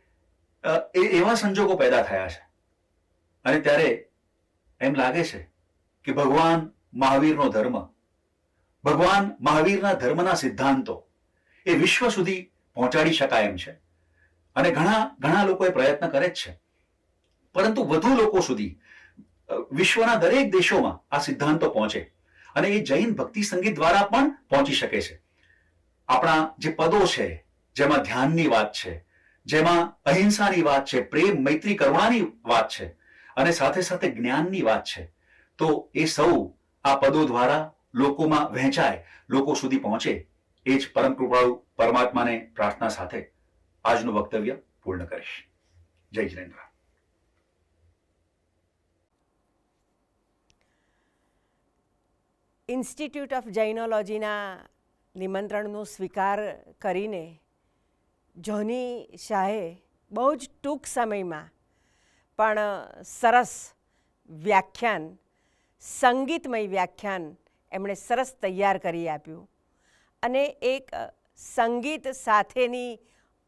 એવા સંજોગો પેદા થયા છે. અને ત્યારે એમ લાગે છે કે ભગવાન મહાવીરનો ધર્મ, ભગવાન મહાવીરના ધર્મના સિદ્ધાંતો એ વિશ્વ સુધી પહોંચાડી શકાય એમ છે. અને ઘણા લોકોએ પ્રયત્ન કરે જ છે, પરંતુ વધુ લોકો સુધી વિશ્વના દરેક દેશોમાં આ સિદ્ધાંતો પહોંચે અને એ જૈન ભક્તિ સંગીત દ્વારા પણ પહોંચી શકે છે. આપણા જે પદો છે જેમાં ધ્યાનની વાત છે, જેમાં અહિંસાની વાત છે, પ્રેમ, મૈત્રી, કરુણાની વાત છે અને સાથે સાથે જ્ઞાનની વાત છે, તો એ સૌ આ પદો દ્વારા લોકોમાં વહેંચાય, લોકો સુધી પહોંચે, એ જ પરમ કૃપાળુ પરમાત્માને પ્રાર્થના સાથે આજનું વક્તવ્ય પૂર્ણ કરીશ. જય જિનેન્દ્ર. ઇન્સ્ટિટ્યૂટ ઓફ જૈનોલોજીના નિમંત્રણનો સ્વીકાર કરીને જોની શાહે બહુ જ ટૂંક સમયમાં પણ સરસ વ્યાખ્યાન, સંગીતમય વ્યાખ્યાન એમણે સરસ તૈયાર કરી આપ્યું અને એક સંગીત સાથેની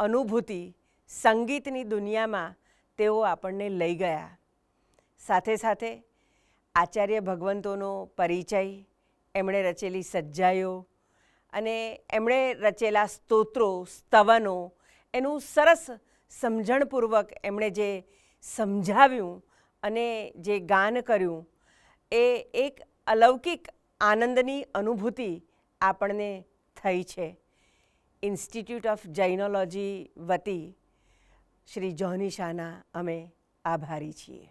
અનુભૂતિ, સંગીતની દુનિયામાં તેઓ આપણને લઈ ગયા. સાથે સાથે આચાર્ય ભગવંતોનો પરિચય, એમણે રચેલી સજ્જાઈઓ અને એમણે રચેલા સ્તોત્રો, સ્તવનો, એનું સરસ સમજણપૂર્વક એમણે જે સમજાવ્યું અને જે ગાન કર્યું એ એક અલૌકિક આનંદની અનુભૂતિ આપણને થઈ છે. ઇન્સ્ટિટ્યૂટ ઓફ જૈનોલોજી વતી શ્રી જોની શાહના અમે આભારી છીએ.